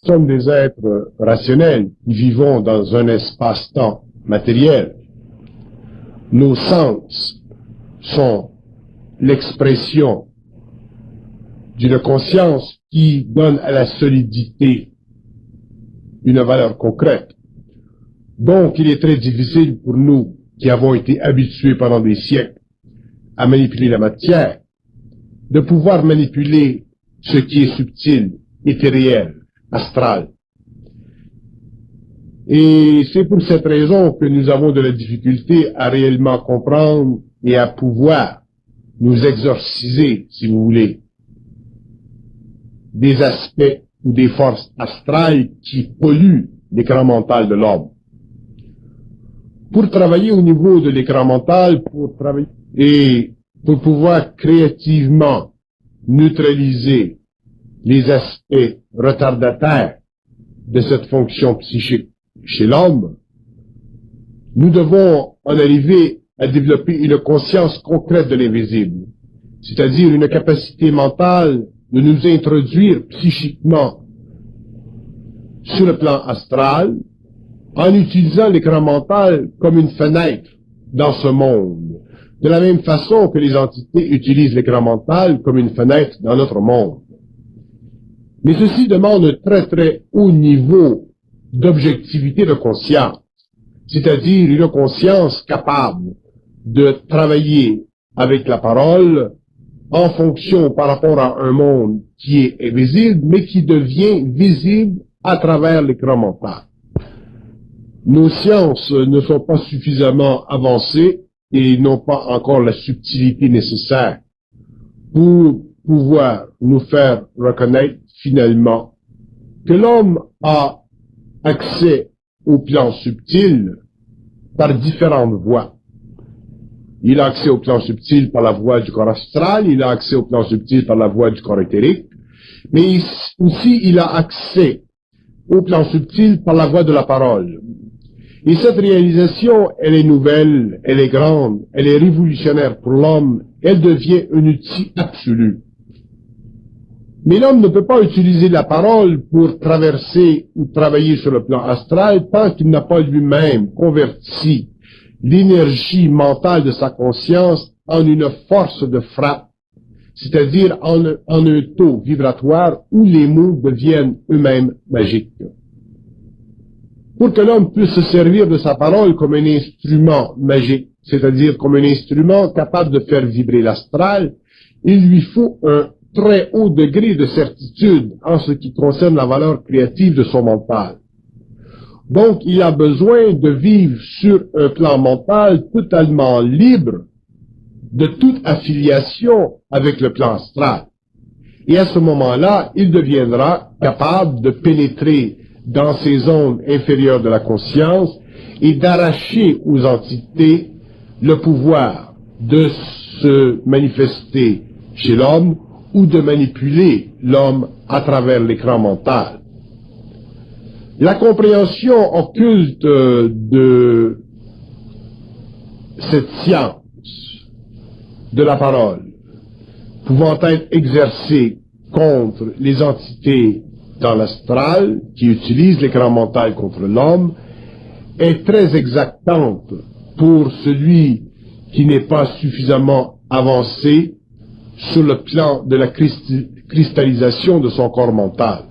Nous sommes des êtres rationnels qui vivons dans un espace-temps matériel. Nos sens sont l'expression d'une conscience qui donne à la solidité une valeur concrète. Donc, il est très difficile pour nous, qui avons été habitués pendant des siècles à manipuler la matière, de pouvoir manipuler ce qui est subtil, éthériel, astral. Et c'est pour cette raison que nous avons de la difficulté à réellement comprendre et à pouvoir nous exorciser, si vous voulez, des aspects ou des forces astrales qui polluent l'écran mental de l'homme. Pour travailler au niveau de l'écran mental, et pour pouvoir créativement neutraliser les aspects retardataires de cette fonction psychique chez l'homme, nous devons en arriver à développer une conscience concrète de l'invisible, c'est-à-dire une capacité mentale de nous introduire psychiquement sur le plan astral en utilisant l'écran mental comme une fenêtre dans ce monde, de la même façon que les entités utilisent l'écran mental comme une fenêtre dans notre monde. Mais ceci demande un très très haut niveau d'objectivité de conscience, c'est-à-dire une conscience capable de travailler avec la parole en fonction par rapport à un monde qui est invisible, mais qui devient visible à travers l'écran mental. Nos sciences ne sont pas suffisamment avancées et n'ont pas encore la subtilité nécessaire pour pouvoir nous faire reconnaître finalement que l'homme a accès au plan subtil par différentes voies. Il a accès au plan subtil par la voie du corps astral, il a accès au plan subtil par la voie du corps éthérique, mais aussi il a accès au plan subtil par la voie de la parole. Et cette réalisation, elle est nouvelle, elle est grande, elle est révolutionnaire pour l'homme, elle devient un outil absolu. Mais l'homme ne peut pas utiliser la parole pour traverser ou travailler sur le plan astral tant qu'il n'a pas lui-même converti l'énergie mentale de sa conscience en une force de frappe, c'est-à-dire en un taux vibratoire où les mots deviennent eux-mêmes magiques. Pour que l'homme puisse se servir de sa parole comme un instrument magique, c'est-à-dire comme un instrument capable de faire vibrer l'astral, il lui faut un très haut degré de certitude en ce qui concerne la valeur créative de son mental. Donc, il a besoin de vivre sur un plan mental totalement libre de toute affiliation avec le plan astral. Et à ce moment-là, il deviendra capable de pénétrer dans ces zones inférieures de la conscience et d'arracher aux entités le pouvoir de se manifester chez l'homme ou de manipuler l'homme à travers l'écran mental. La compréhension occulte de cette science de la parole pouvant être exercée contre les entités dans l'astral qui utilisent l'écran mental contre l'homme est très exactante pour celui qui n'est pas suffisamment avancé sur le plan de la cristallisation de son corps mental.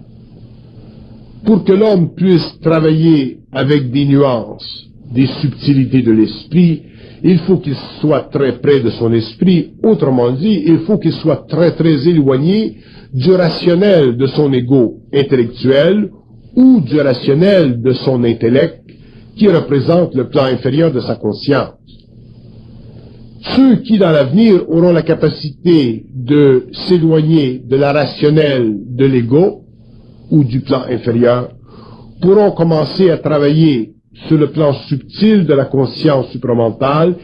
Pour que l'homme puisse travailler avec des nuances, des subtilités de l'esprit, il faut qu'il soit très près de son esprit. Autrement dit, il faut qu'il soit très très éloigné du rationnel de son ego intellectuel ou du rationnel de son intellect qui représente le plan inférieur de sa conscience. Ceux qui, dans l'avenir, auront la capacité de s'éloigner de la rationnelle de l'ego ou du plan inférieur, pourront commencer à travailler sur le plan subtil de la conscience supramentale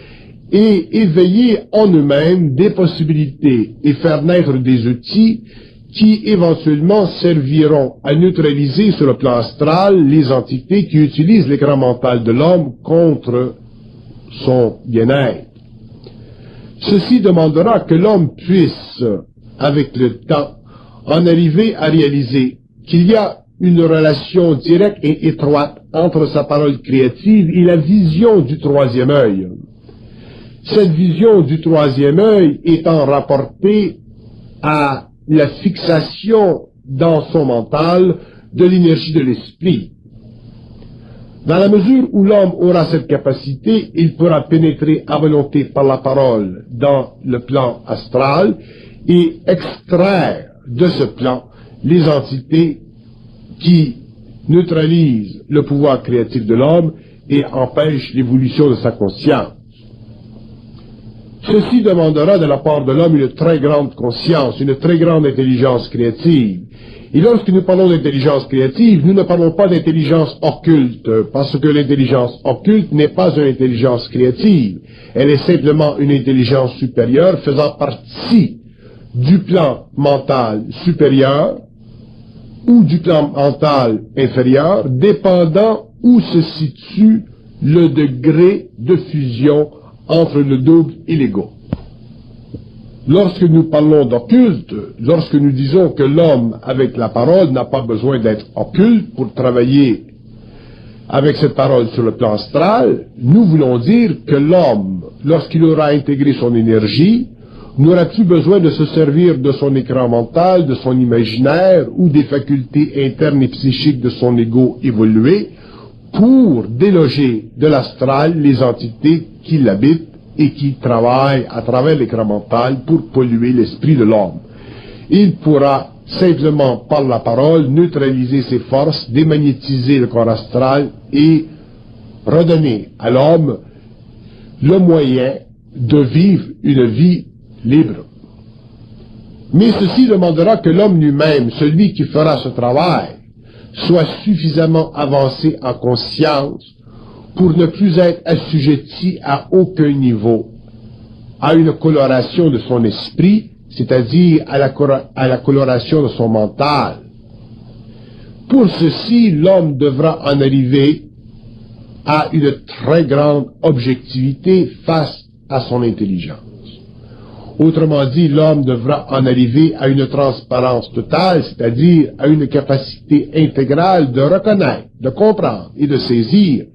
et éveiller en eux-mêmes des possibilités et faire naître des outils qui éventuellement serviront à neutraliser sur le plan astral les entités qui utilisent l'écran mental de l'homme contre son bien-être. Ceci demandera que l'homme puisse, avec le temps, en arriver à réaliser qu'il y a une relation directe et étroite entre sa parole créative et la vision du troisième œil. Cette vision du troisième œil étant rapportée à la fixation dans son mental de l'énergie de l'esprit. Dans la mesure où l'homme aura cette capacité, il pourra pénétrer à volonté par la parole dans le plan astral et extraire de ce plan les entités qui neutralisent le pouvoir créatif de l'homme et empêchent l'évolution de sa conscience. Ceci demandera de la part de l'homme une très grande conscience, une très grande intelligence créative. Et lorsque nous parlons d'intelligence créative, nous ne parlons pas d'intelligence occulte, parce que l'intelligence occulte n'est pas une intelligence créative. Elle est simplement une intelligence supérieure faisant partie du plan mental supérieur ou du plan mental inférieur, dépendant où se situe le degré de fusion entre le double et l'ego. Lorsque nous parlons d'occulte, lorsque nous disons que l'homme avec la parole n'a pas besoin d'être occulte pour travailler avec cette parole sur le plan astral, nous voulons dire que l'homme, lorsqu'il aura intégré son énergie, n'aura plus besoin de se servir de son écran mental, de son imaginaire ou des facultés internes et psychiques de son ego évolué pour déloger de l'astral les entités qui l'habitent et qui travaillent à travers l'écran mental pour polluer l'esprit de l'homme. Il pourra simplement, par la parole, neutraliser ses forces, démagnétiser le corps astral et redonner à l'homme le moyen de vivre une vie libre. Mais ceci demandera que l'homme lui-même, celui qui fera ce travail, soit suffisamment avancé en conscience pour ne plus être assujetti à aucun niveau à une coloration de son esprit, c'est-à-dire à la coloration de son mental. Pour ceci, l'homme devra en arriver à une très grande objectivité face à son intelligence. Autrement dit, l'homme devra en arriver à une transparence totale, c'est-à-dire à une capacité intégrale de reconnaître, de comprendre et de saisir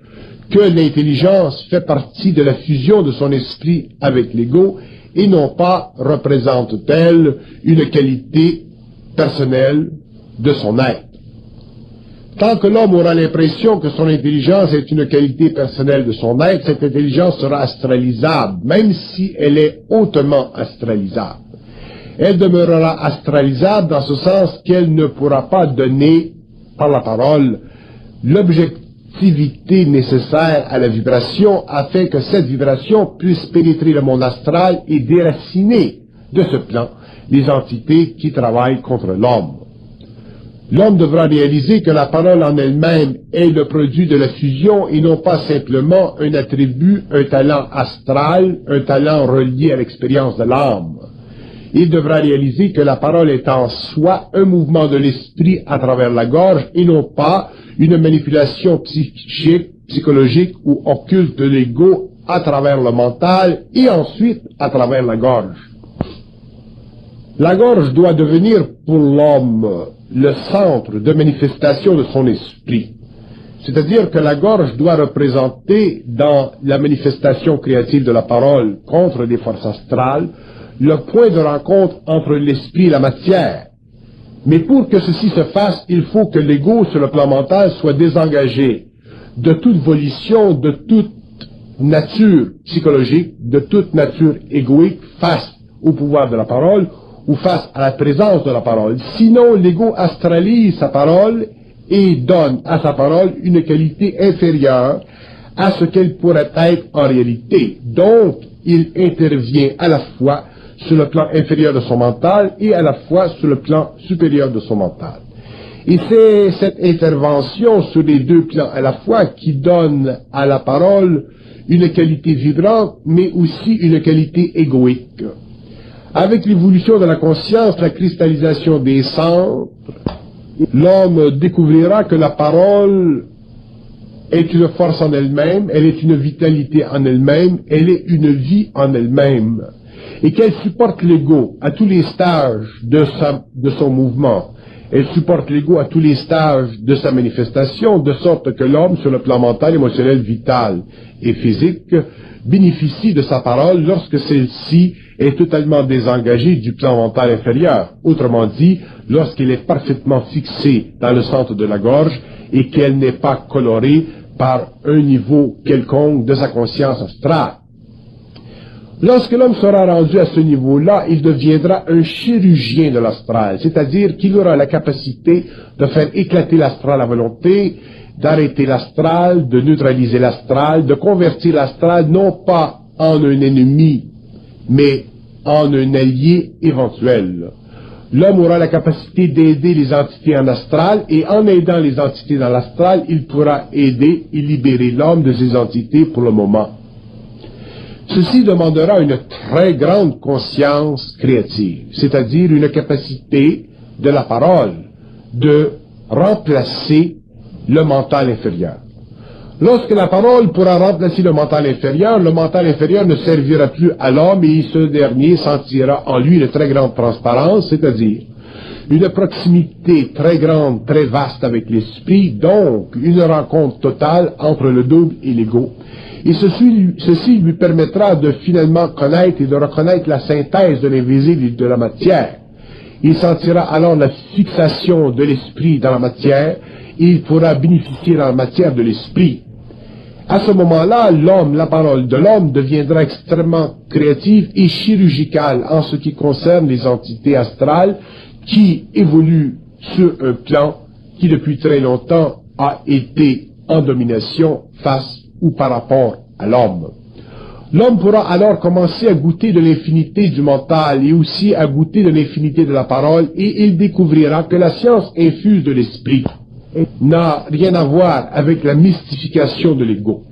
que l'intelligence fait partie de la fusion de son esprit avec l'ego et non pas représente-t-elle une qualité personnelle de son être. Tant que l'homme aura l'impression que son intelligence est une qualité personnelle de son être, cette intelligence sera astralisable, même si elle est hautement astralisable. Elle demeurera astralisable dans ce sens qu'elle ne pourra pas donner, par la parole, l'objectivité nécessaire à la vibration afin que cette vibration puisse pénétrer le monde astral et déraciner de ce plan les entités qui travaillent contre l'homme. L'homme devra réaliser que la parole en elle-même est le produit de la fusion et non pas simplement un attribut, un talent astral, un talent relié à l'expérience de l'âme. Il devra réaliser que la parole est en soi un mouvement de l'esprit à travers la gorge et non pas une manipulation psychique, psychologique ou occulte de l'ego à travers le mental et ensuite à travers la gorge. La gorge doit devenir pour l'homme le centre de manifestation de son esprit. C'est-à-dire que la gorge doit représenter dans la manifestation créative de la parole contre les forces astrales le point de rencontre entre l'esprit et la matière. Mais pour que ceci se fasse, il faut que l'ego sur le plan mental soit désengagé de toute volition, de toute nature psychologique, de toute nature égoïque face au pouvoir de la parole ou face à la présence de la parole. Sinon, l'ego astralise sa parole et donne à sa parole une qualité inférieure à ce qu'elle pourrait être en réalité. Donc, il intervient à la fois sur le plan inférieur de son mental et à la fois sur le plan supérieur de son mental. Et c'est cette intervention sur les deux plans à la fois qui donne à la parole une qualité vibrante, mais aussi une qualité égoïque. Avec l'évolution de la conscience, la cristallisation des centres, l'homme découvrira que la parole est une force en elle-même, elle est une vitalité en elle-même, elle est une vie en elle-même, et qu'elle supporte l'ego à tous les stages de son mouvement. Elle supporte l'ego à tous les stages de sa manifestation, de sorte que l'homme, sur le plan mental, émotionnel, vital et physique, bénéficie de sa parole lorsque celle-ci est totalement désengagée du plan mental inférieur. Autrement dit, lorsqu'elle est parfaitement fixée dans le centre de la gorge et qu'elle n'est pas colorée par un niveau quelconque de sa conscience astrale. Lorsque l'homme sera rendu à ce niveau-là, il deviendra un chirurgien de l'astral, c'est-à-dire qu'il aura la capacité de faire éclater l'astral à volonté, d'arrêter l'astral, de neutraliser l'astral, de convertir l'astral non pas en un ennemi, mais en un allié éventuel. L'homme aura la capacité d'aider les entités en astral, et en aidant les entités dans l'astral, il pourra aider et libérer l'homme de ces entités pour le moment. Ceci demandera une très grande conscience créative, c'est-à-dire une capacité de la parole de remplacer le mental inférieur. Lorsque la parole pourra remplacer le mental inférieur ne servira plus à l'homme et ce dernier sentira en lui une très grande transparence, c'est-à-dire une proximité très grande, très vaste avec l'esprit, donc une rencontre totale entre le double et l'ego. Et ceci lui permettra de finalement connaître et de reconnaître la synthèse de l'invisible et de la matière. Il sentira alors la fixation de l'esprit dans la matière et il pourra bénéficier dans la matière de l'esprit. À ce moment-là, l'homme, la parole de l'homme deviendra extrêmement créative et chirurgicale en ce qui concerne les entités astrales qui évoluent sur un plan qui depuis très longtemps a été en domination face ou par rapport à l'homme. L'homme pourra alors commencer à goûter de l'infinité du mental et aussi à goûter de l'infinité de la parole et il découvrira que la science infuse de l'esprit n'a rien à voir avec la mystification de l'ego.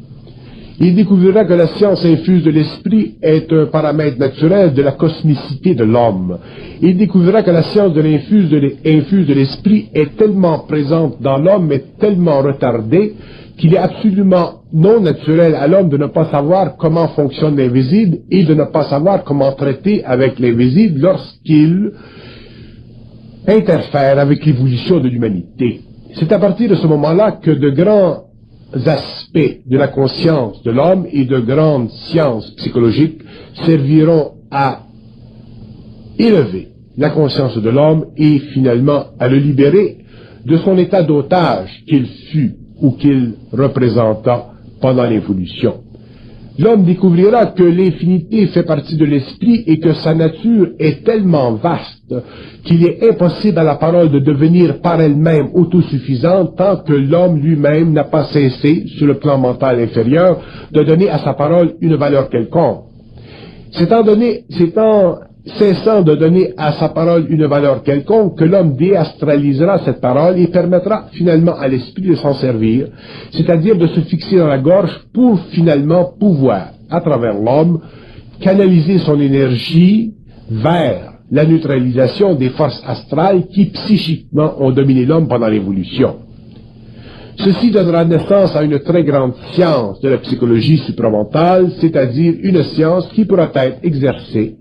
Il découvrira que la science infuse de l'esprit est un paramètre naturel de la cosmicité de l'homme. Il découvrira que la science de l'infuse de l'esprit est tellement présente dans l'homme, mais tellement retardée, qu'il est absolument non naturel à l'homme de ne pas savoir comment fonctionne l'invisible et de ne pas savoir comment traiter avec l'invisible lorsqu'il interfère avec l'évolution de l'humanité. C'est à partir de ce moment-là que de grands aspects de la conscience de l'homme et de grandes sciences psychologiques serviront à élever la conscience de l'homme et finalement à le libérer de son état d'otage qu'il fut ou qu'il représenta pendant l'évolution. L'homme découvrira que l'infinité fait partie de l'esprit et que sa nature est tellement vaste qu'il est impossible à la parole de devenir par elle-même autosuffisante tant que l'homme lui-même n'a pas cessé, sur le plan mental inférieur, de donner à sa parole une valeur quelconque. C'est en cessant de donner à sa parole une valeur quelconque que l'homme déastralisera cette parole et permettra finalement à l'esprit de s'en servir, c'est-à-dire de se fixer dans la gorge pour finalement pouvoir, à travers l'homme, canaliser son énergie vers la neutralisation des forces astrales qui psychiquement ont dominé l'homme pendant l'évolution. Ceci donnera naissance à une très grande science de la psychologie supramentale, c'est-à-dire une science qui pourra être exercée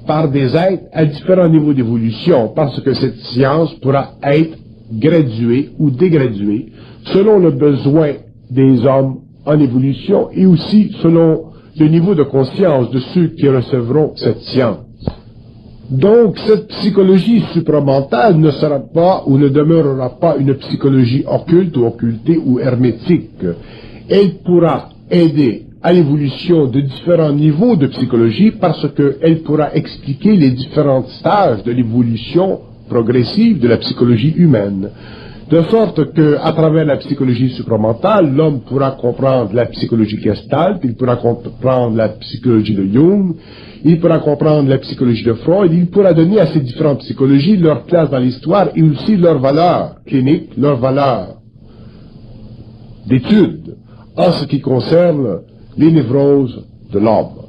par des êtres à différents niveaux d'évolution, parce que cette science pourra être graduée ou dégraduée selon le besoin des hommes en évolution et aussi selon le niveau de conscience de ceux qui recevront cette science. Donc, cette psychologie supramentale ne sera pas ou ne demeurera pas une psychologie occulte ou occultée ou hermétique. Elle pourra aider à l'évolution de différents niveaux de psychologie parce qu'elle pourra expliquer les différents stages de l'évolution progressive de la psychologie humaine. De sorte que, à travers la psychologie supramentale, l'homme pourra comprendre la psychologie gestalt, il pourra comprendre la psychologie de Jung, il pourra comprendre la psychologie de Freud, il pourra donner à ces différentes psychologies leur place dans l'histoire et aussi leur valeur clinique, leur valeur d'étude en ce qui concerne les névroses de l'homme.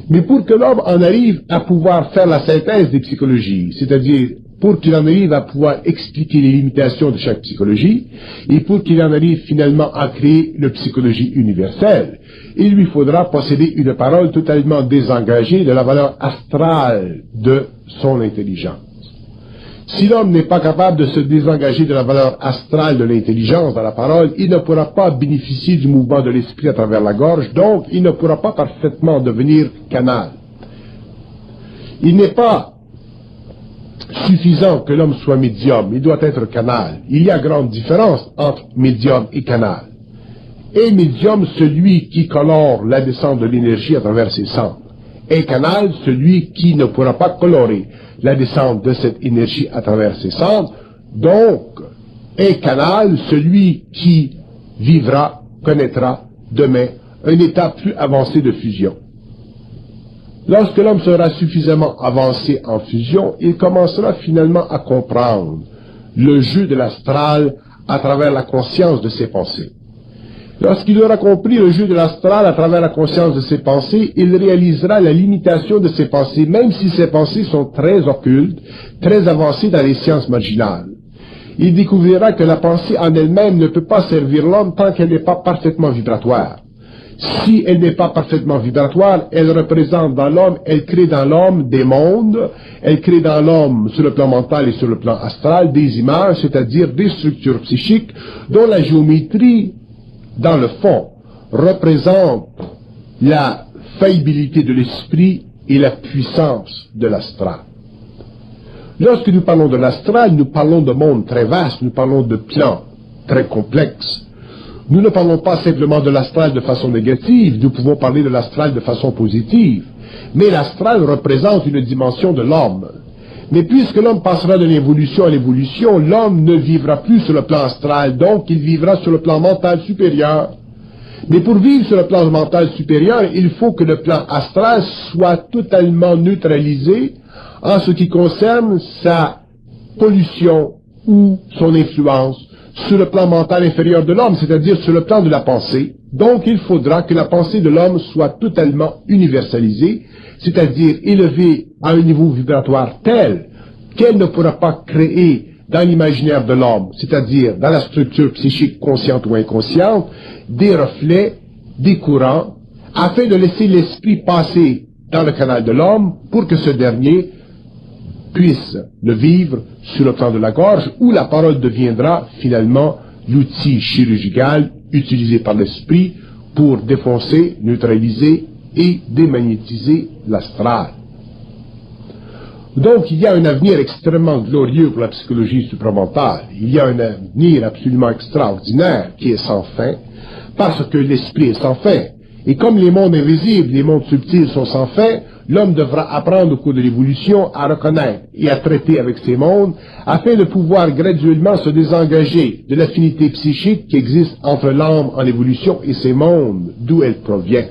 Mais pour que l'homme en arrive à pouvoir faire la synthèse des psychologies, c'est-à-dire pour qu'il en arrive à pouvoir expliquer les limitations de chaque psychologie, et pour qu'il en arrive finalement à créer une psychologie universelle, il lui faudra posséder une parole totalement désengagée de la valeur astrale de son intelligence. Si l'homme n'est pas capable de se désengager de la valeur astrale de l'intelligence dans la parole, il ne pourra pas bénéficier du mouvement de l'esprit à travers la gorge, donc il ne pourra pas parfaitement devenir canal. Il n'est pas suffisant que l'homme soit médium, il doit être canal. Il y a grande différence entre médium et canal. Et médium, celui qui colore la descente de l'énergie à travers ses cendres. Et canal, celui qui ne pourra pas colorer la descente de cette énergie à travers ses cendres. Donc, et canal, celui qui vivra, connaîtra demain un état plus avancé de fusion. Lorsque l'homme sera suffisamment avancé en fusion, il commencera finalement à comprendre le jeu de l'astral à travers la conscience de ses pensées. Lorsqu'il aura compris le jeu de l'astral à travers la conscience de ses pensées, il réalisera la limitation de ses pensées, même si ses pensées sont très occultes, très avancées dans les sciences marginales. Il découvrira que la pensée en elle-même ne peut pas servir l'homme tant qu'elle n'est pas parfaitement vibratoire. Si elle n'est pas parfaitement vibratoire, elle représente dans l'homme, elle crée dans l'homme des mondes, elle crée dans l'homme, sur le plan mental et sur le plan astral, des images, c'est-à-dire des structures psychiques dont la géométrie, dans le fond, représente la faillibilité de l'esprit et la puissance de l'astral. Lorsque nous parlons de l'astral, nous parlons de mondes très vastes, nous parlons de plans très complexes. Nous ne parlons pas simplement de l'astral de façon négative, nous pouvons parler de l'astral de façon positive. Mais l'astral représente une dimension de l'homme. Mais puisque l'homme passera de l'évolution à l'évolution, l'homme ne vivra plus sur le plan astral, donc il vivra sur le plan mental supérieur. Mais pour vivre sur le plan mental supérieur, il faut que le plan astral soit totalement neutralisé en ce qui concerne sa pollution ou son influence sur le plan mental inférieur de l'homme, c'est-à-dire sur le plan de la pensée. Donc il faudra que la pensée de l'homme soit totalement universalisée, c'est-à-dire élevée à un niveau vibratoire tel qu'elle ne pourra pas créer dans l'imaginaire de l'homme, c'est-à-dire dans la structure psychique consciente ou inconsciente, des reflets, des courants, afin de laisser l'esprit passer dans le canal de l'homme pour que ce dernier puisse le vivre sur le plan de la gorge, où la parole deviendra finalement l'outil chirurgical utilisé par l'esprit pour défoncer, neutraliser et démagnétiser l'astral. Donc il y a un avenir extrêmement glorieux pour la psychologie supramentale. Il y a un avenir absolument extraordinaire qui est sans fin, parce que l'esprit est sans fin. Et comme les mondes invisibles, les mondes subtils sont sans fin, l'homme devra apprendre au cours de l'évolution à reconnaître et à traiter avec ces mondes, afin de pouvoir graduellement se désengager de l'affinité psychique qui existe entre l'âme en évolution et ces mondes, d'où elle provient.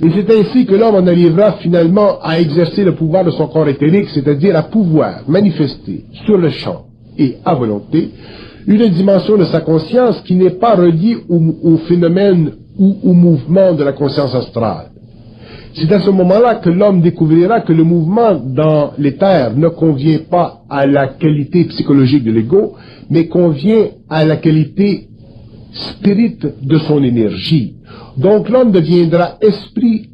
Et c'est ainsi que l'homme en arrivera finalement à exercer le pouvoir de son corps éthérique, c'est-à-dire à pouvoir manifester sur le champ et à volonté une dimension de sa conscience qui n'est pas reliée au phénomène ou au mouvement de la conscience astrale. C'est à ce moment-là que l'homme découvrira que le mouvement dans l'éther ne convient pas à la qualité psychologique de l'ego, mais convient à la qualité spirit de son énergie. Donc l'homme deviendra esprit,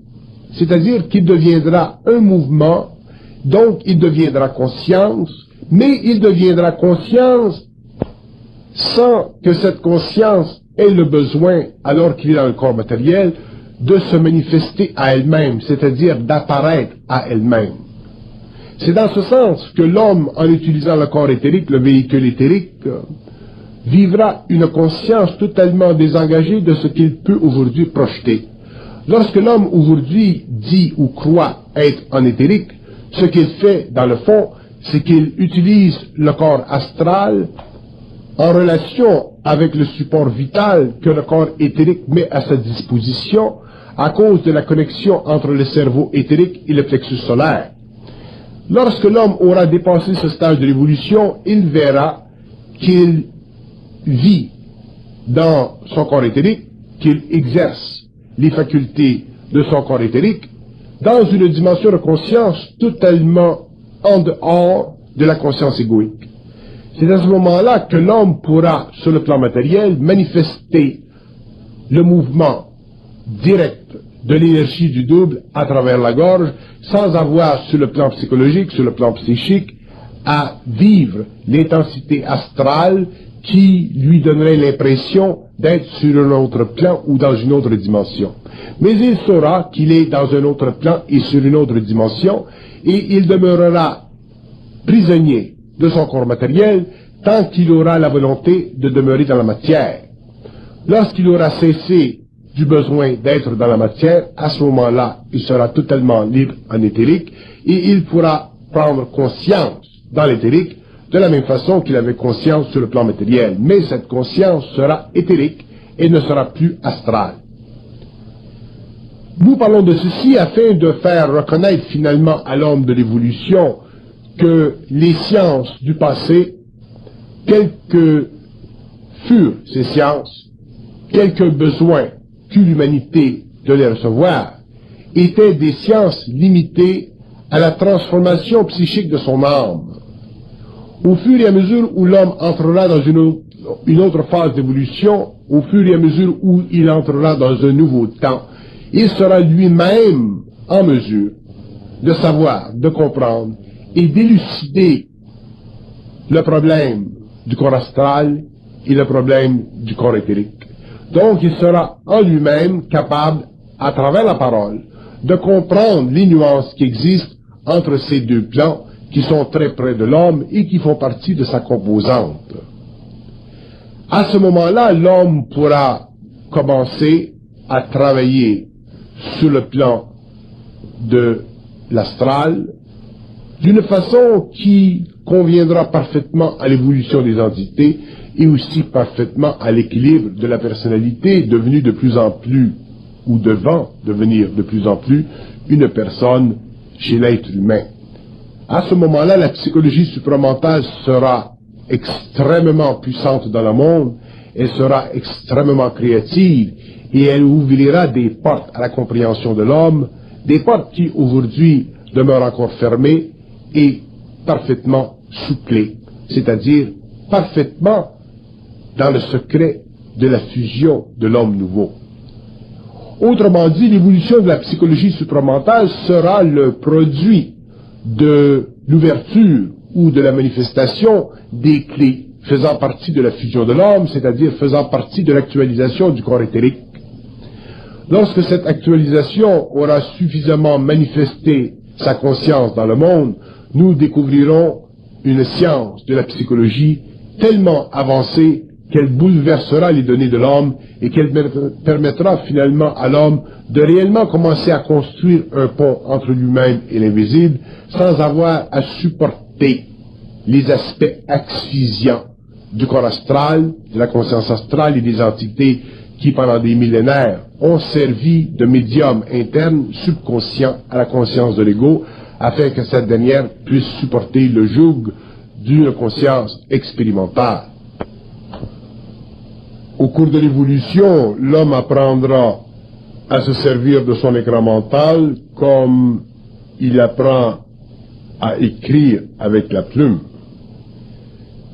c'est-à-dire qu'il deviendra un mouvement, donc il deviendra conscience, mais il deviendra conscience sans que cette conscience ait le besoin, alors qu'il est dans le corps matériel, de se manifester à elle-même, c'est-à-dire d'apparaître à elle-même. C'est dans ce sens que l'homme, en utilisant le corps éthérique, le véhicule éthérique, vivra une conscience totalement désengagée de ce qu'il peut aujourd'hui projeter. Lorsque l'homme aujourd'hui dit ou croit être en éthérique, ce qu'il fait dans le fond, c'est qu'il utilise le corps astral en relation avec le support vital que le corps éthérique met à sa disposition à cause de la connexion entre le cerveau éthérique et le plexus solaire. Lorsque l'homme aura dépassé ce stade de l'évolution, il verra qu'il vit dans son corps éthérique, qu'il exerce les facultés de son corps éthérique dans une dimension de conscience totalement en dehors de la conscience égoïque. C'est à ce moment-là que l'homme pourra, sur le plan matériel, manifester le mouvement direct de l'énergie du double à travers la gorge, sans avoir, sur le plan psychologique, sur le plan psychique, à vivre l'intensité astrale qui lui donnerait l'impression d'être sur un autre plan ou dans une autre dimension. Mais il saura qu'il est dans un autre plan et sur une autre dimension, et il demeurera prisonnier de son corps matériel tant qu'il aura la volonté de demeurer dans la matière. Lorsqu'il aura cessé du besoin d'être dans la matière, à ce moment-là, il sera totalement libre en éthérique et il pourra prendre conscience dans l'éthérique de la même façon qu'il avait conscience sur le plan matériel. Mais cette conscience sera éthérique et ne sera plus astrale. Nous parlons de ceci afin de faire reconnaître finalement à l'homme de l'évolution que les sciences du passé, quelles que furent ces sciences, quelques besoins qu'eut l'humanité de les recevoir, étaient des sciences limitées à la transformation psychique de son âme. Au fur et à mesure où l'homme entrera dans une autre phase d'évolution, au fur et à mesure où il entrera dans un nouveau temps, il sera lui-même en mesure de savoir, de comprendre et d'élucider le problème du corps astral et le problème du corps éthérique. Donc il sera en lui-même capable, à travers la parole, de comprendre les nuances qui existent entre ces deux plans qui sont très près de l'homme et qui font partie de sa composante. À ce moment-là, l'homme pourra commencer à travailler sur le plan de l'astral d'une façon qui conviendra parfaitement à l'évolution des entités et aussi parfaitement à l'équilibre de la personnalité devenue de plus en plus, ou devant devenir de plus en plus, une personne chez l'être humain. À ce moment-là, la psychologie supramentale sera extrêmement puissante dans le monde, elle sera extrêmement créative et elle ouvrira des portes à la compréhension de l'homme, des portes qui aujourd'hui demeurent encore fermées et parfaitement souclées, c'est-à-dire parfaitement dans le secret de la fusion de l'homme nouveau. Autrement dit, l'évolution de la psychologie supramentale sera le produit de l'ouverture ou de la manifestation des clés faisant partie de la fusion de l'homme, c'est-à-dire faisant partie de l'actualisation du corps éthérique. Lorsque cette actualisation aura suffisamment manifesté sa conscience dans le monde, nous découvrirons une science de la psychologie tellement avancée qu'elle bouleversera les données de l'homme et qu'elle permettra finalement à l'homme de réellement commencer à construire un pont entre lui-même et l'invisible sans avoir à supporter les aspects asphyxiants du corps astral, de la conscience astrale et des entités qui pendant des millénaires ont servi de médium interne subconscient à la conscience de l'ego afin que cette dernière puisse supporter le joug d'une conscience expérimentale. Au cours de l'évolution, l'homme apprendra à se servir de son écran mental comme il apprend à écrire avec la plume.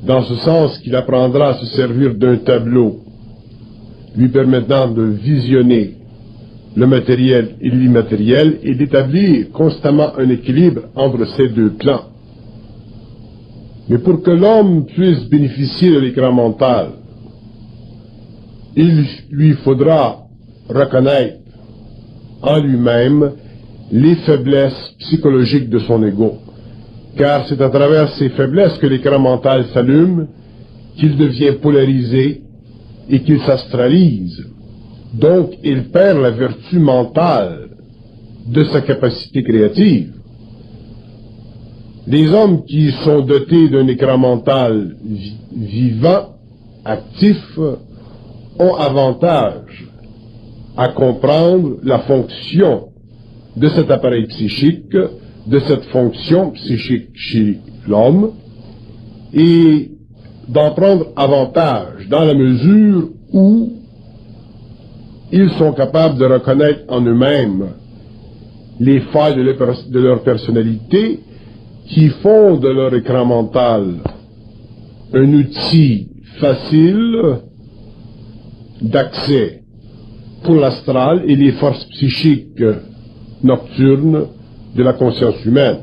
Dans ce sens qu'il apprendra à se servir d'un tableau lui permettant de visionner le matériel et l'immatériel et d'établir constamment un équilibre entre ces deux plans. Mais pour que l'homme puisse bénéficier de l'écran mental, il lui faudra reconnaître en lui-même les faiblesses psychologiques de son ego. Car c'est à travers ces faiblesses que l'écran mental s'allume, qu'il devient polarisé et qu'il s'astralise. Donc il perd la vertu mentale de sa capacité créative. Les hommes qui sont dotés d'un écran mental vivant, actif, ont avantage à comprendre la fonction de cet appareil psychique, de cette fonction psychique chez l'homme, et d'en prendre avantage dans la mesure où ils sont capables de reconnaître en eux-mêmes les failles de leur personnalité qui font de leur écran mental un outil facile d'accès pour l'astral et les forces psychiques nocturnes de la conscience humaine.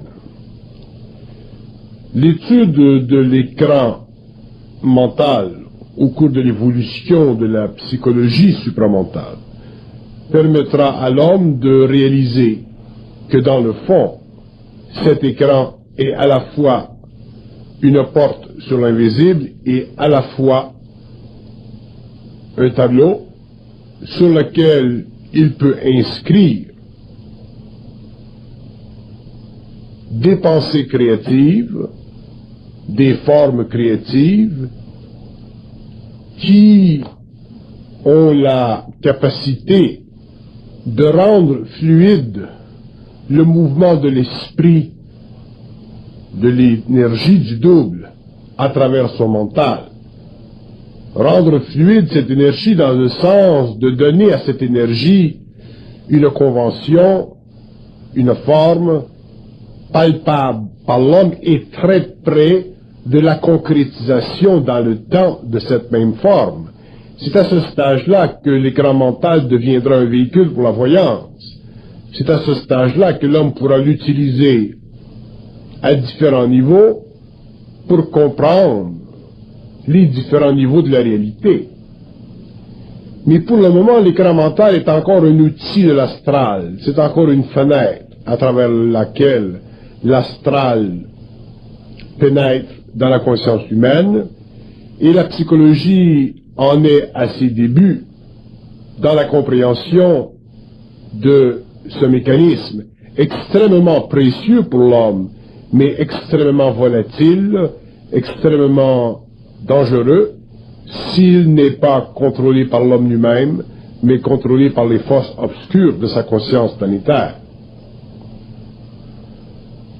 L'étude de l'écran mental au cours de l'évolution de la psychologie supramentale permettra à l'homme de réaliser que dans le fond, cet écran est à la fois une porte sur l'invisible et à la fois un tableau sur lequel il peut inscrire des pensées créatives, des formes créatives qui ont la capacité de rendre fluide le mouvement de l'esprit, de l'énergie du double à travers son mental. Rendre fluide cette énergie dans le sens de donner à cette énergie une convention, une forme palpable par l'homme et très près de la concrétisation dans le temps de cette même forme. C'est à ce stage-là que l'écran mental deviendra un véhicule pour la voyance. C'est à ce stage-là que l'homme pourra l'utiliser à différents niveaux pour comprendre les différents niveaux de la réalité. Mais pour le moment, l'écran mental est encore un outil de l'astral. C'est encore une fenêtre à travers laquelle l'astral pénètre dans la conscience humaine, et la psychologie en est à ses débuts dans la compréhension de ce mécanisme extrêmement précieux pour l'homme, mais extrêmement volatile, extrêmement dangereux, s'il n'est pas contrôlé par l'homme lui-même, mais contrôlé par les forces obscures de sa conscience planétaire.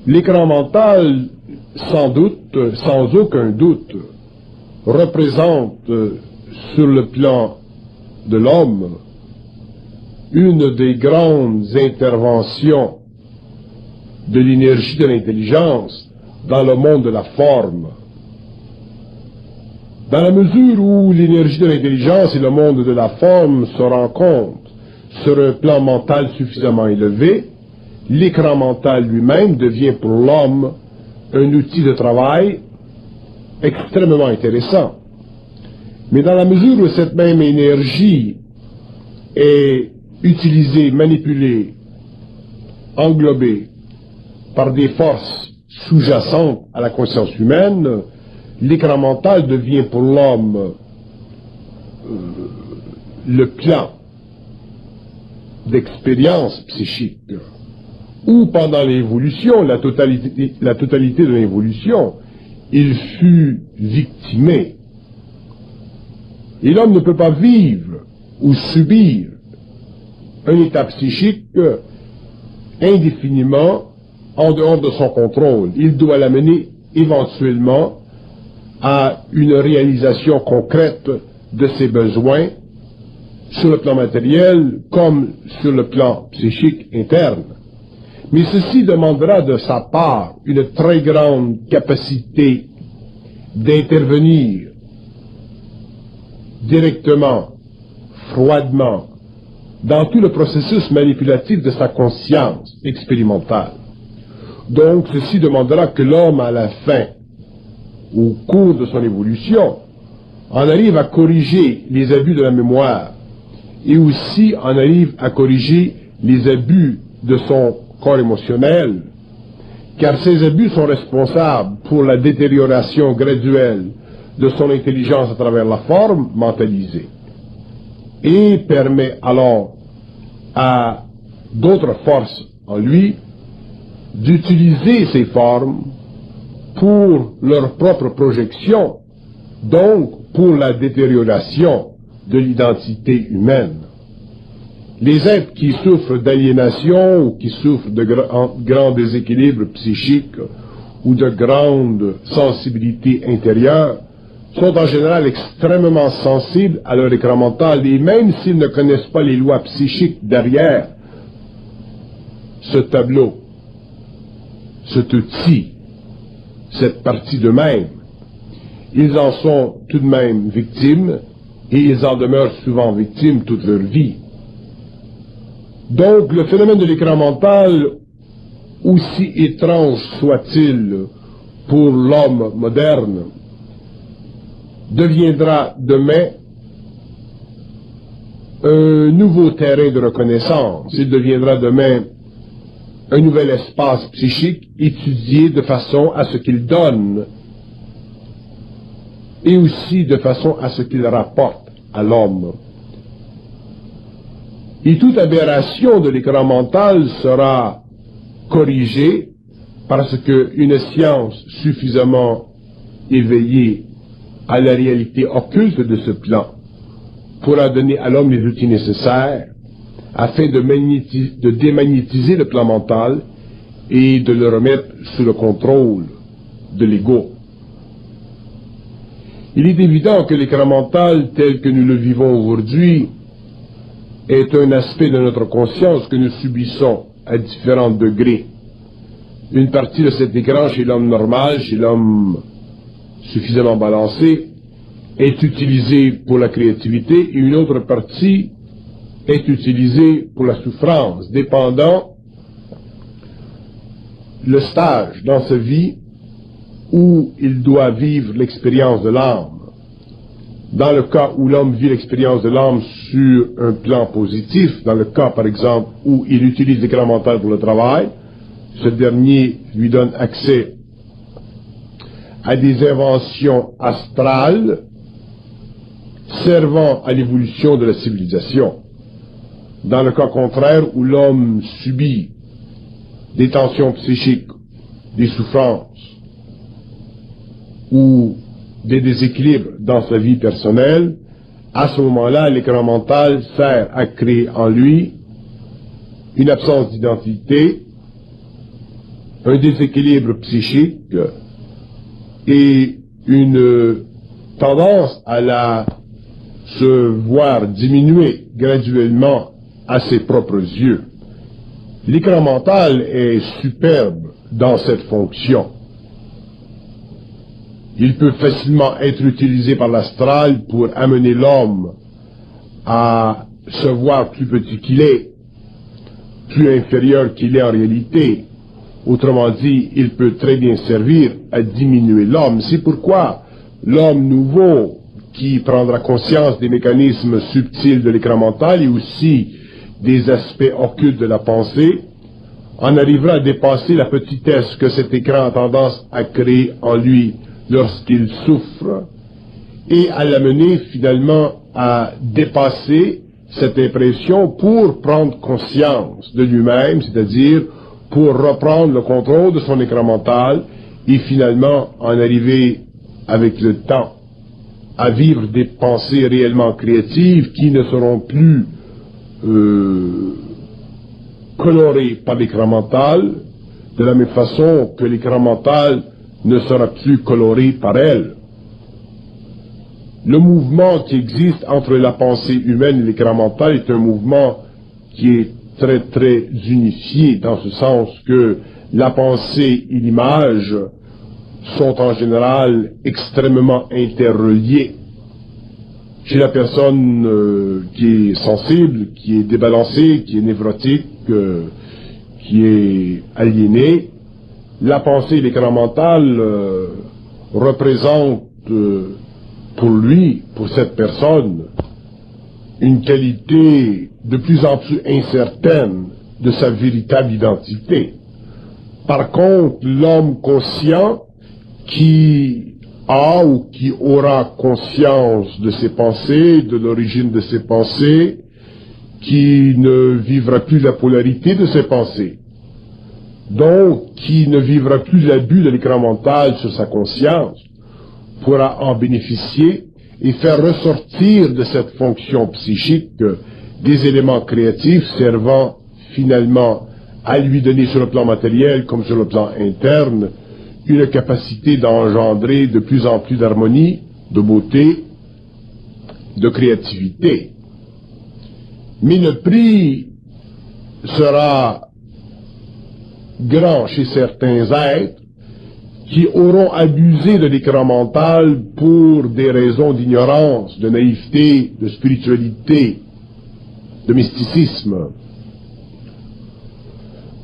L'écran mental, sans doute, sans aucun doute, représente sur le plan de l'homme une des grandes interventions de l'énergie de l'intelligence dans le monde de la forme. Dans la mesure où l'énergie de l'intelligence et le monde de la forme se rencontrent sur un plan mental suffisamment élevé, l'écran mental lui-même devient pour l'homme un outil de travail extrêmement intéressant. Mais dans la mesure où cette même énergie est utilisée, manipulée, englobée par des forces sous-jacentes à la conscience humaine, l'écran mental devient pour l'homme le plan d'expérience psychique, où pendant l'évolution, la totalité de l'évolution, il fut victimé. Et l'homme ne peut pas vivre ou subir un état psychique indéfiniment en dehors de son contrôle. Il doit l'amener éventuellement à une réalisation concrète de ses besoins sur le plan matériel comme sur le plan psychique interne. Mais ceci demandera de sa part une très grande capacité d'intervenir directement, froidement, dans tout le processus manipulatif de sa conscience expérimentale. Donc, ceci demandera que l'homme, à la fin, au cours de son évolution, en arrive à corriger les abus de la mémoire et aussi en arrive à corriger les abus de son corps émotionnel, car ces abus sont responsables pour la détérioration graduelle de son intelligence à travers la forme mentalisée, et permet alors à d'autres forces en lui d'utiliser ces formes pour leur propre projection, donc pour la détérioration de l'identité humaine. Les êtres qui souffrent d'aliénation ou qui souffrent de grands déséquilibres psychiques ou de grandes sensibilités intérieures sont en général extrêmement sensibles à leur écran mental, et même s'ils ne connaissent pas les lois psychiques derrière ce tableau, cet outil, cette partie d'eux-mêmes, ils en sont tout de même victimes, et ils en demeurent souvent victimes toute leur vie. Donc, le phénomène de l'écran mental, aussi étrange soit-il, pour l'homme moderne deviendra demain un nouveau terrain de reconnaissance. Il deviendra demain un nouvel espace psychique étudié de façon à ce qu'il donne et aussi de façon à ce qu'il rapporte à l'homme. Et toute aberration de l'écran mental sera corrigée parce qu'une science suffisamment éveillée à la réalité occulte de ce plan pourra donner à l'homme les outils nécessaires afin de démagnétiser le plan mental et de le remettre sous le contrôle de l'ego. Il est évident que l'écran mental tel que nous le vivons aujourd'hui est un aspect de notre conscience que nous subissons à différents degrés. Une partie de cet écran chez l'homme normal, chez l'homme suffisamment balancé, est utilisée pour la créativité et une autre partie est utilisée pour la souffrance, dépendant le stage dans sa vie où il doit vivre l'expérience de l'âme. Dans le cas où l'homme vit l'expérience de l'âme sur un plan positif, dans le cas par exemple où il utilise l'écran mental pour le travail, ce dernier lui donne accès à des inventions astrales servant à l'évolution de la civilisation. Dans le cas contraire où l'homme subit des tensions psychiques, des souffrances ou des déséquilibres dans sa vie personnelle, à ce moment-là, l'écran mental sert à créer en lui une absence d'identité, un déséquilibre psychique et une tendance à se voir diminuer graduellement à ses propres yeux. L'écran mental est superbe dans cette fonction. Il peut facilement être utilisé par l'astral pour amener l'homme à se voir plus petit qu'il est, plus inférieur qu'il est en réalité. Autrement dit, il peut très bien servir à diminuer l'homme. C'est pourquoi l'homme nouveau, qui prendra conscience des mécanismes subtils de l'écran mental et aussi des aspects occultes de la pensée, en arrivera à dépasser la petitesse que cet écran a tendance à créer en lui lorsqu'il souffre, et à l'amener finalement à dépasser cette impression pour prendre conscience de lui-même, c'est-à-dire pour reprendre le contrôle de son écran mental et finalement en arriver avec le temps à vivre des pensées réellement créatives qui ne seront plus colorées par l'écran mental, de la même façon que l'écran mental ne sera plus coloré par elle. Le mouvement qui existe entre la pensée humaine et l'écran mental est un mouvement qui est très très unifié, dans ce sens que la pensée et l'image sont en général extrêmement interreliés. Chez la personne qui est sensible, qui est débalancée, qui est névrotique, qui est aliénée, la pensée et l'écran mental représentent pour lui, pour cette personne, une qualité de plus en plus incertaine de sa véritable identité. Par contre, l'homme conscient qui a ou qui aura conscience de ses pensées, de l'origine de ses pensées, qui ne vivra plus la polarité de ses pensées, donc qui ne vivra plus l'abus de l'écran mental sur sa conscience, pourra en bénéficier et faire ressortir de cette fonction psychique des éléments créatifs servant finalement à lui donner sur le plan matériel comme sur le plan interne une capacité d'engendrer de plus en plus d'harmonie, de beauté, de créativité. Mais le prix sera grand chez certains êtres qui auront abusé de l'écran mental pour des raisons d'ignorance, de naïveté, de spiritualité, de mysticisme.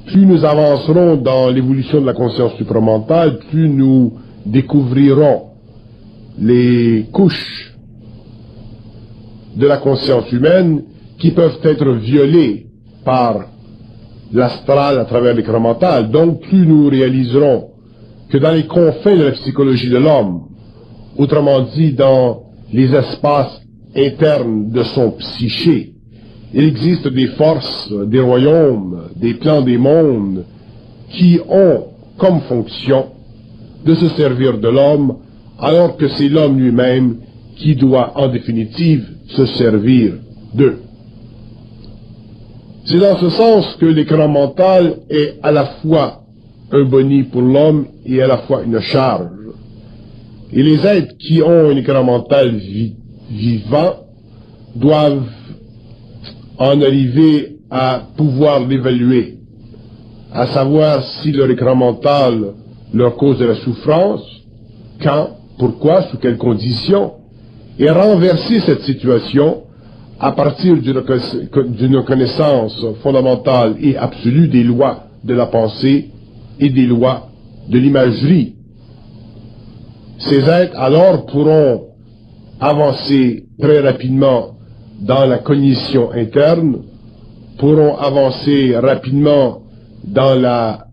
plus nous avancerons dans l'évolution de la conscience supramentale, plus nous découvrirons les couches de la conscience humaine qui peuvent être violées par l'astral à travers l'écran mental. Donc plus nous réaliserons que dans les confins de la psychologie de l'homme, autrement dit dans les espaces internes de son psyché, il existe des forces, des royaumes, des plans des mondes qui ont comme fonction de se servir de l'homme, alors que c'est l'homme lui-même qui doit en définitive se servir d'eux. C'est dans ce sens que l'écran mental est à la fois un boni pour l'homme et à la fois une charge. Et les êtres qui ont un écran mental vivant doivent en arriver à pouvoir l'évaluer, à savoir si leur écran mental leur cause de la souffrance, quand, pourquoi, sous quelles conditions, et renverser cette situation à partir d'une connaissance fondamentale et absolue des lois de la pensée et des lois de l'imagerie. Ces êtres alors pourront avancer très rapidement dans la cognition interne, pourront avancer rapidement dans la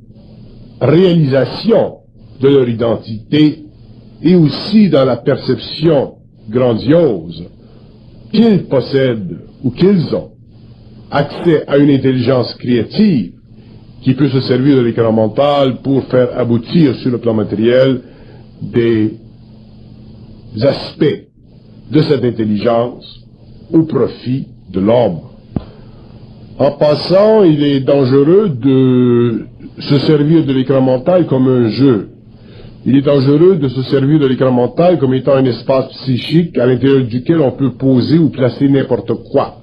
réalisation de leur identité et aussi dans la perception grandiose qu'ils possèdent ou qu'ils ont accès à une intelligence créative qui peut se servir de l'écran mental pour faire aboutir sur le plan matériel des aspects de cette intelligence au profit de l'homme. En passant, il est dangereux de se servir de l'écran mental comme un jeu. Il est dangereux de se servir de l'écran mental comme étant un espace psychique à l'intérieur duquel on peut poser ou placer n'importe quoi.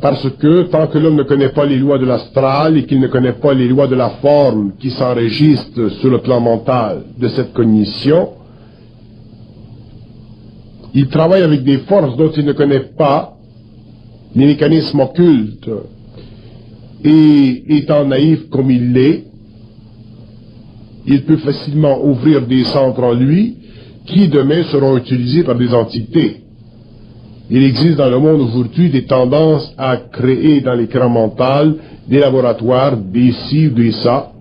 Parce que tant que l'homme ne connaît pas les lois de l'astral et qu'il ne connaît pas les lois de la forme qui s'enregistrent sur le plan mental de cette cognition, il travaille avec des forces dont il ne connaît pas les mécanismes occultes. Et étant naïf comme il l'est, il peut facilement ouvrir des centres en lui qui demain seront utilisés par des entités. Il existe dans le monde aujourd'hui des tendances à créer dans l'écran mental des laboratoires, des ci, des ça,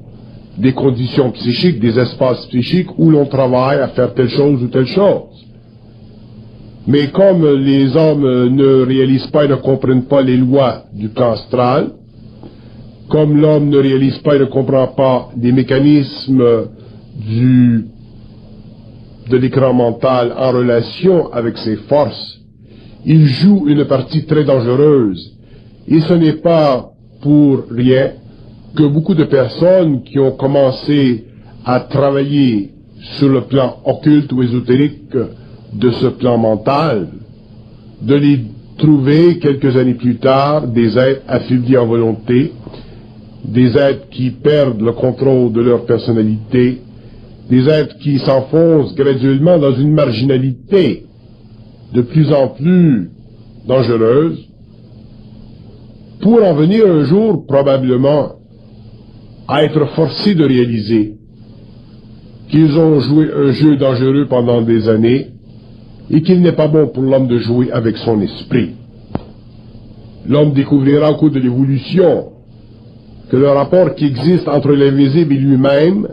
des conditions psychiques, des espaces psychiques où l'on travaille à faire telle chose ou telle chose. Mais comme les hommes ne réalisent pas et ne comprennent pas les lois du plan astral, comme l'homme ne réalise pas et ne comprend pas les mécanismes de l'écran mental en relation avec ses forces, il joue une partie très dangereuse. Et ce n'est pas pour rien que beaucoup de personnes qui ont commencé à travailler sur le plan occulte ou ésotérique de ce plan mental, de les trouver quelques années plus tard des êtres affaiblis en volonté, des êtres qui perdent le contrôle de leur personnalité, des êtres qui s'enfoncent graduellement dans une marginalité de plus en plus dangereuse, pour en venir un jour probablement à être forcés de réaliser qu'ils ont joué un jeu dangereux pendant des années et qu'il n'est pas bon pour l'homme de jouer avec son esprit. L'homme découvrira au cours de l'évolution que le rapport qui existe entre l'invisible et lui-même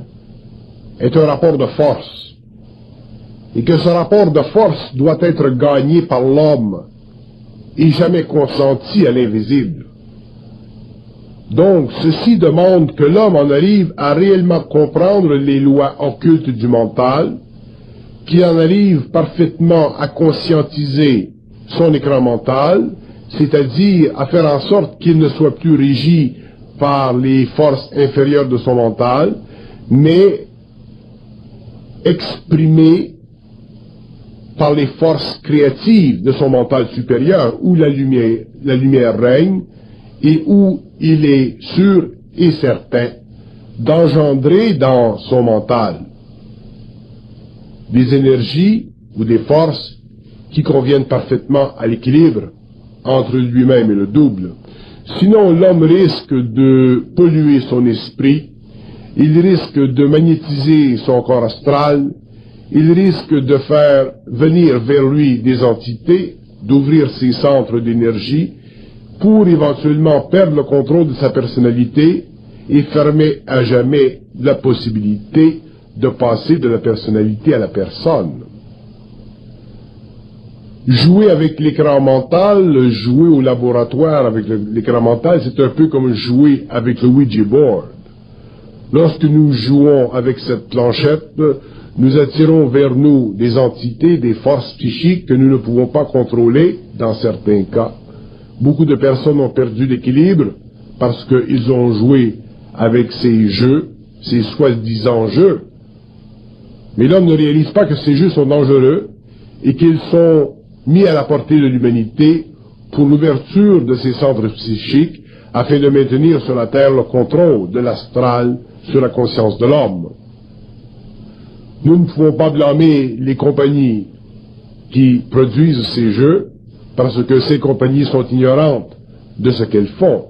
est un rapport de force, et que ce rapport de force doit être gagné par l'homme et jamais consenti à l'invisible. Donc, ceci demande que l'homme en arrive à réellement comprendre les lois occultes du mental, qu'il en arrive parfaitement à conscientiser son écran mental, c'est-à-dire à faire en sorte qu'il ne soit plus régi par les forces inférieures de son mental, mais exprimé par les forces créatives de son mental supérieur, où la lumière règne, et où il est sûr et certain d'engendrer dans son mental des énergies ou des forces qui conviennent parfaitement à l'équilibre entre lui-même et le double. Sinon, l'homme risque de polluer son esprit, il risque de magnétiser son corps astral, il risque de faire venir vers lui des entités, d'ouvrir ses centres d'énergie, pour éventuellement perdre le contrôle de sa personnalité et fermer à jamais la possibilité de passer de la personnalité à la personne. Jouer avec l'écran mental, jouer au laboratoire avec l'écran mental, c'est un peu comme jouer avec le Ouija board. Lorsque nous jouons avec cette planchette, nous attirons vers nous des entités, des forces psychiques que nous ne pouvons pas contrôler dans certains cas. Beaucoup de personnes ont perdu l'équilibre parce qu'ils ont joué avec ces jeux, ces soi-disant jeux. Mais l'homme ne réalise pas que ces jeux sont dangereux et qu'ils sont mis à la portée de l'humanité pour l'ouverture de ses centres psychiques afin de maintenir sur la terre le contrôle de l'astral sur la conscience de l'homme. Nous ne pouvons pas blâmer les compagnies qui produisent ces jeux parce que ces compagnies sont ignorantes de ce qu'elles font,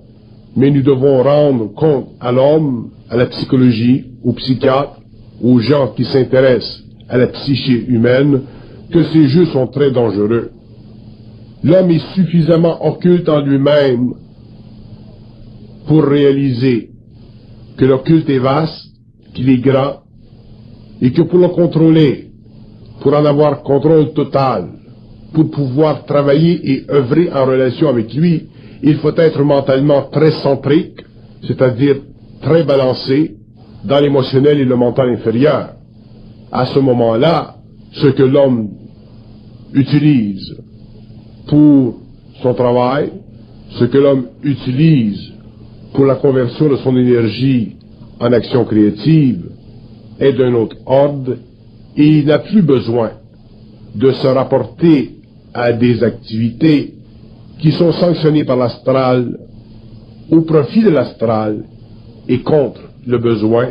mais nous devons rendre compte à l'homme, à la psychologie, aux psychiatres, aux gens qui s'intéressent à la psyché humaine, que ces jeux sont très dangereux. L'homme est suffisamment occulte en lui-même pour réaliser que l'occulte est vaste, qu'il est grand, et que pour le contrôler, pour en avoir contrôle total, pour pouvoir travailler et œuvrer en relation avec lui, il faut être mentalement très centrique, c'est-à-dire très balancé dans l'émotionnel et le mental inférieur. À ce moment-là, ce que l'homme utilise pour son travail, ce que l'homme utilise pour la conversion de son énergie en action créative est d'un autre ordre et il n'a plus besoin de se rapporter à des activités qui sont sanctionnées par l'astral au profit de l'astral et contre le besoin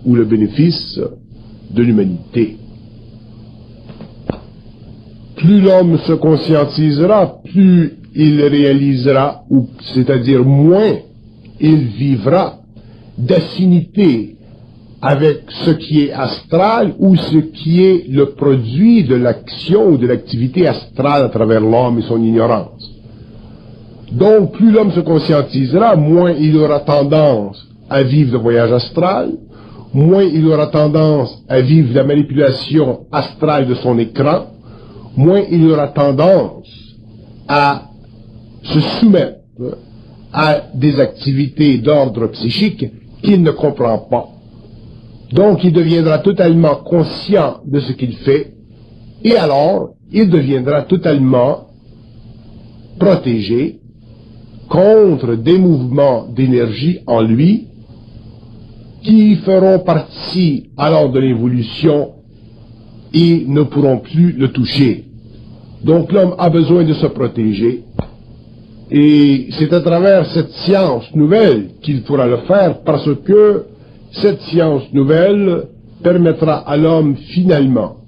ou le bénéfice de l'humanité. Plus l'homme se conscientisera, plus il réalisera, ou c'est-à-dire moins il vivra d'affinité avec ce qui est astral ou ce qui est le produit de l'action ou de l'activité astrale à travers l'homme et son ignorance. Donc, plus l'homme se conscientisera, moins il aura tendance à vivre le voyage astral, moins il aura tendance à vivre la manipulation astrale de son écran, moins il aura tendance à se soumettre à des activités d'ordre psychique qu'il ne comprend pas. Donc il deviendra totalement conscient de ce qu'il fait, et alors il deviendra totalement protégé contre des mouvements d'énergie en lui qui feront partie alors de l'évolution et ne pourront plus le toucher. Donc l'homme a besoin de se protéger, et c'est à travers cette science nouvelle qu'il pourra le faire, parce que cette science nouvelle permettra à l'homme finalement,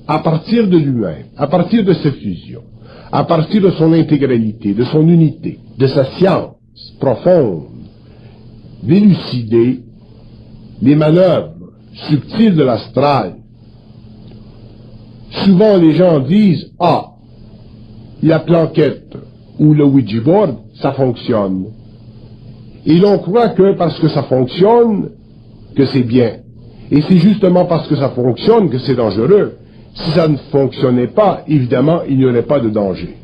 à partir de lui-même, à partir de sa fusion, à partir de son intégralité, de son unité, de sa science profonde, d'élucider les manœuvres subtiles de l'astral. Souvent les gens disent « Ah, la planquette ou le Ouija board, ça fonctionne. » Et l'on croit que parce que ça fonctionne, que c'est bien. Et c'est justement parce que ça fonctionne que c'est dangereux. Si ça ne fonctionnait pas, évidemment, il n'y aurait pas de danger.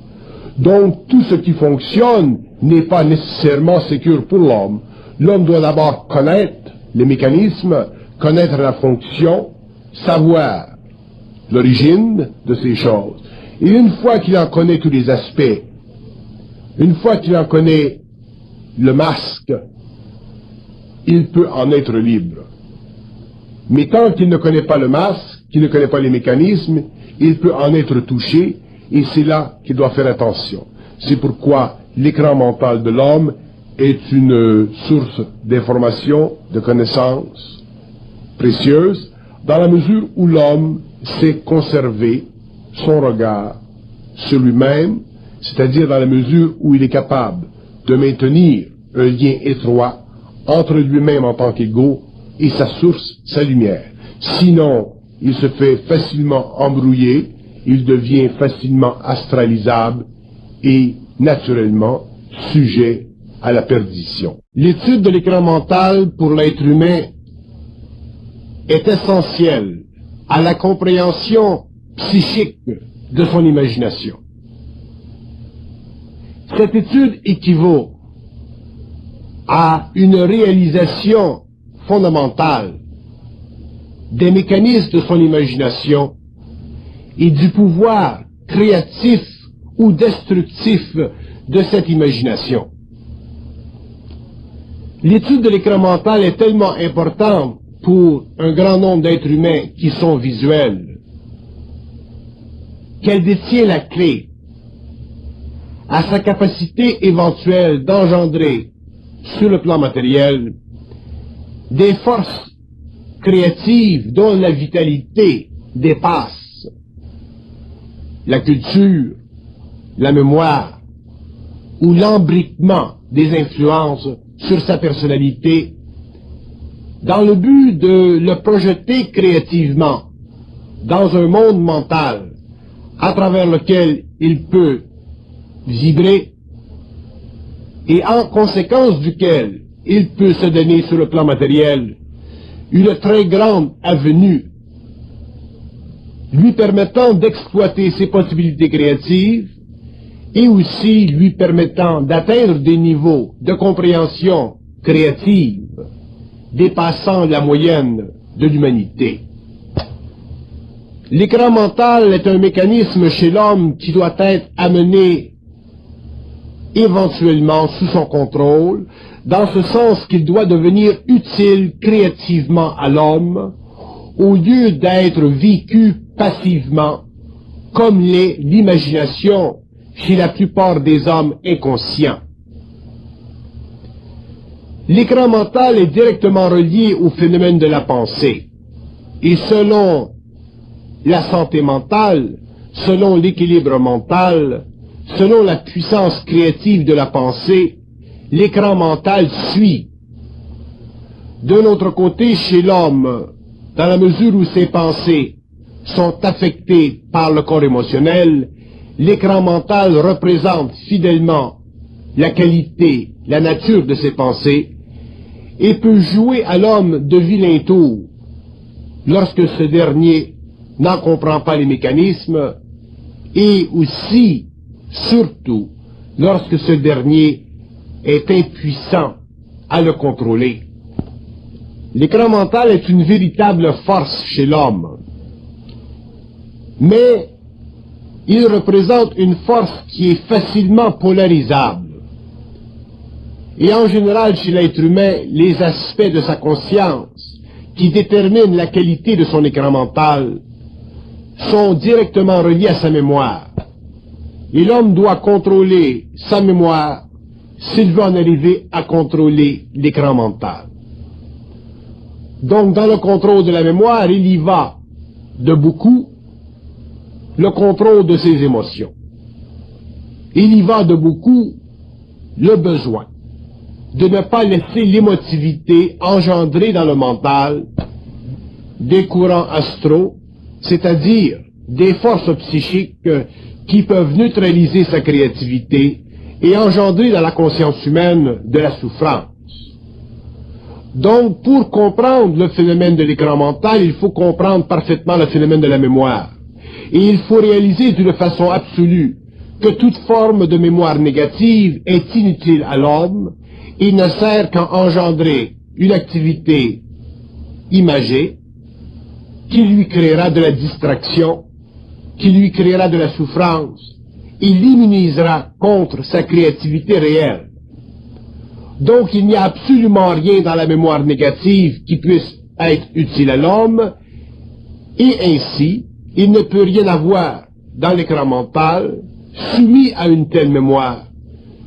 Donc, tout ce qui fonctionne n'est pas nécessairement sécure pour l'homme. L'homme doit d'abord connaître les mécanismes, connaître la fonction, savoir l'origine de ces choses. Et une fois qu'il en connaît tous les aspects, une fois qu'il en connaît le masque, il peut en être libre. Mais tant qu'il ne connaît pas le masque, qu'il ne connaît pas les mécanismes, il peut en être touché, et c'est là qu'il doit faire attention. C'est pourquoi l'écran mental de l'homme est une source d'information, de connaissances précieuse, dans la mesure où l'homme sait conserver son regard sur lui-même, c'est-à-dire dans la mesure où il est capable, de maintenir un lien étroit entre lui-même en tant qu'ego et sa source, sa lumière. Sinon, il se fait facilement embrouiller, il devient facilement astralisable et, naturellement, sujet à la perdition. L'étude de l'écran mental pour l'être humain est essentielle à la compréhension psychique de son imagination. Cette étude équivaut à une réalisation fondamentale des mécanismes de son imagination et du pouvoir créatif ou destructif de cette imagination. L'étude de l'écran mental est tellement importante pour un grand nombre d'êtres humains qui sont visuels qu'elle détient la clé à sa capacité éventuelle d'engendrer sur le plan matériel des forces créatives dont la vitalité dépasse la culture, la mémoire ou l'embriquement des influences sur sa personnalité, dans le but de le projeter créativement dans un monde mental à travers lequel il peut vibrer et en conséquence duquel il peut se donner sur le plan matériel une très grande avenue lui permettant d'exploiter ses possibilités créatives et aussi lui permettant d'atteindre des niveaux de compréhension créative dépassant la moyenne de l'humanité. L'écran mental est un mécanisme chez l'homme qui doit être amené éventuellement sous son contrôle, dans ce sens qu'il doit devenir utile créativement à l'homme, au lieu d'être vécu passivement, comme l'est l'imagination chez la plupart des hommes inconscients. L'écran mental est directement relié au phénomène de la pensée, et selon la santé mentale, selon l'équilibre mental, selon la puissance créative de la pensée, l'écran mental suit. D'un autre côté, chez l'homme, dans la mesure où ses pensées sont affectées par le corps émotionnel, l'écran mental représente fidèlement la qualité, la nature de ses pensées, et peut jouer à l'homme de vilains tours lorsque ce dernier n'en comprend pas les mécanismes, et aussi, surtout, lorsque ce dernier est impuissant à le contrôler. L'écran mental est une véritable force chez l'homme, mais il représente une force qui est facilement polarisable. Et en général, chez l'être humain, les aspects de sa conscience qui déterminent la qualité de son écran mental sont directement reliés à sa mémoire. Et l'homme doit contrôler sa mémoire s'il veut en arriver à contrôler l'écran mental. Donc, dans le contrôle de la mémoire, il y va de beaucoup le contrôle de ses émotions. Il y va de beaucoup le besoin de ne pas laisser l'émotivité engendrer dans le mental des courants astraux, c'est-à-dire des forces psychiques qui peuvent neutraliser sa créativité et engendrer dans la conscience humaine de la souffrance. Donc, pour comprendre le phénomène de l'écran mental, il faut comprendre parfaitement le phénomène de la mémoire. Et il faut réaliser d'une façon absolue que toute forme de mémoire négative est inutile à l'homme et ne sert qu'à engendrer une activité imagée qui lui créera de la distraction, qui lui créera de la souffrance et l'immunisera contre sa créativité réelle. Donc il n'y a absolument rien dans la mémoire négative qui puisse être utile à l'homme, et ainsi il ne peut rien avoir dans l'écran mental soumis à une telle mémoire,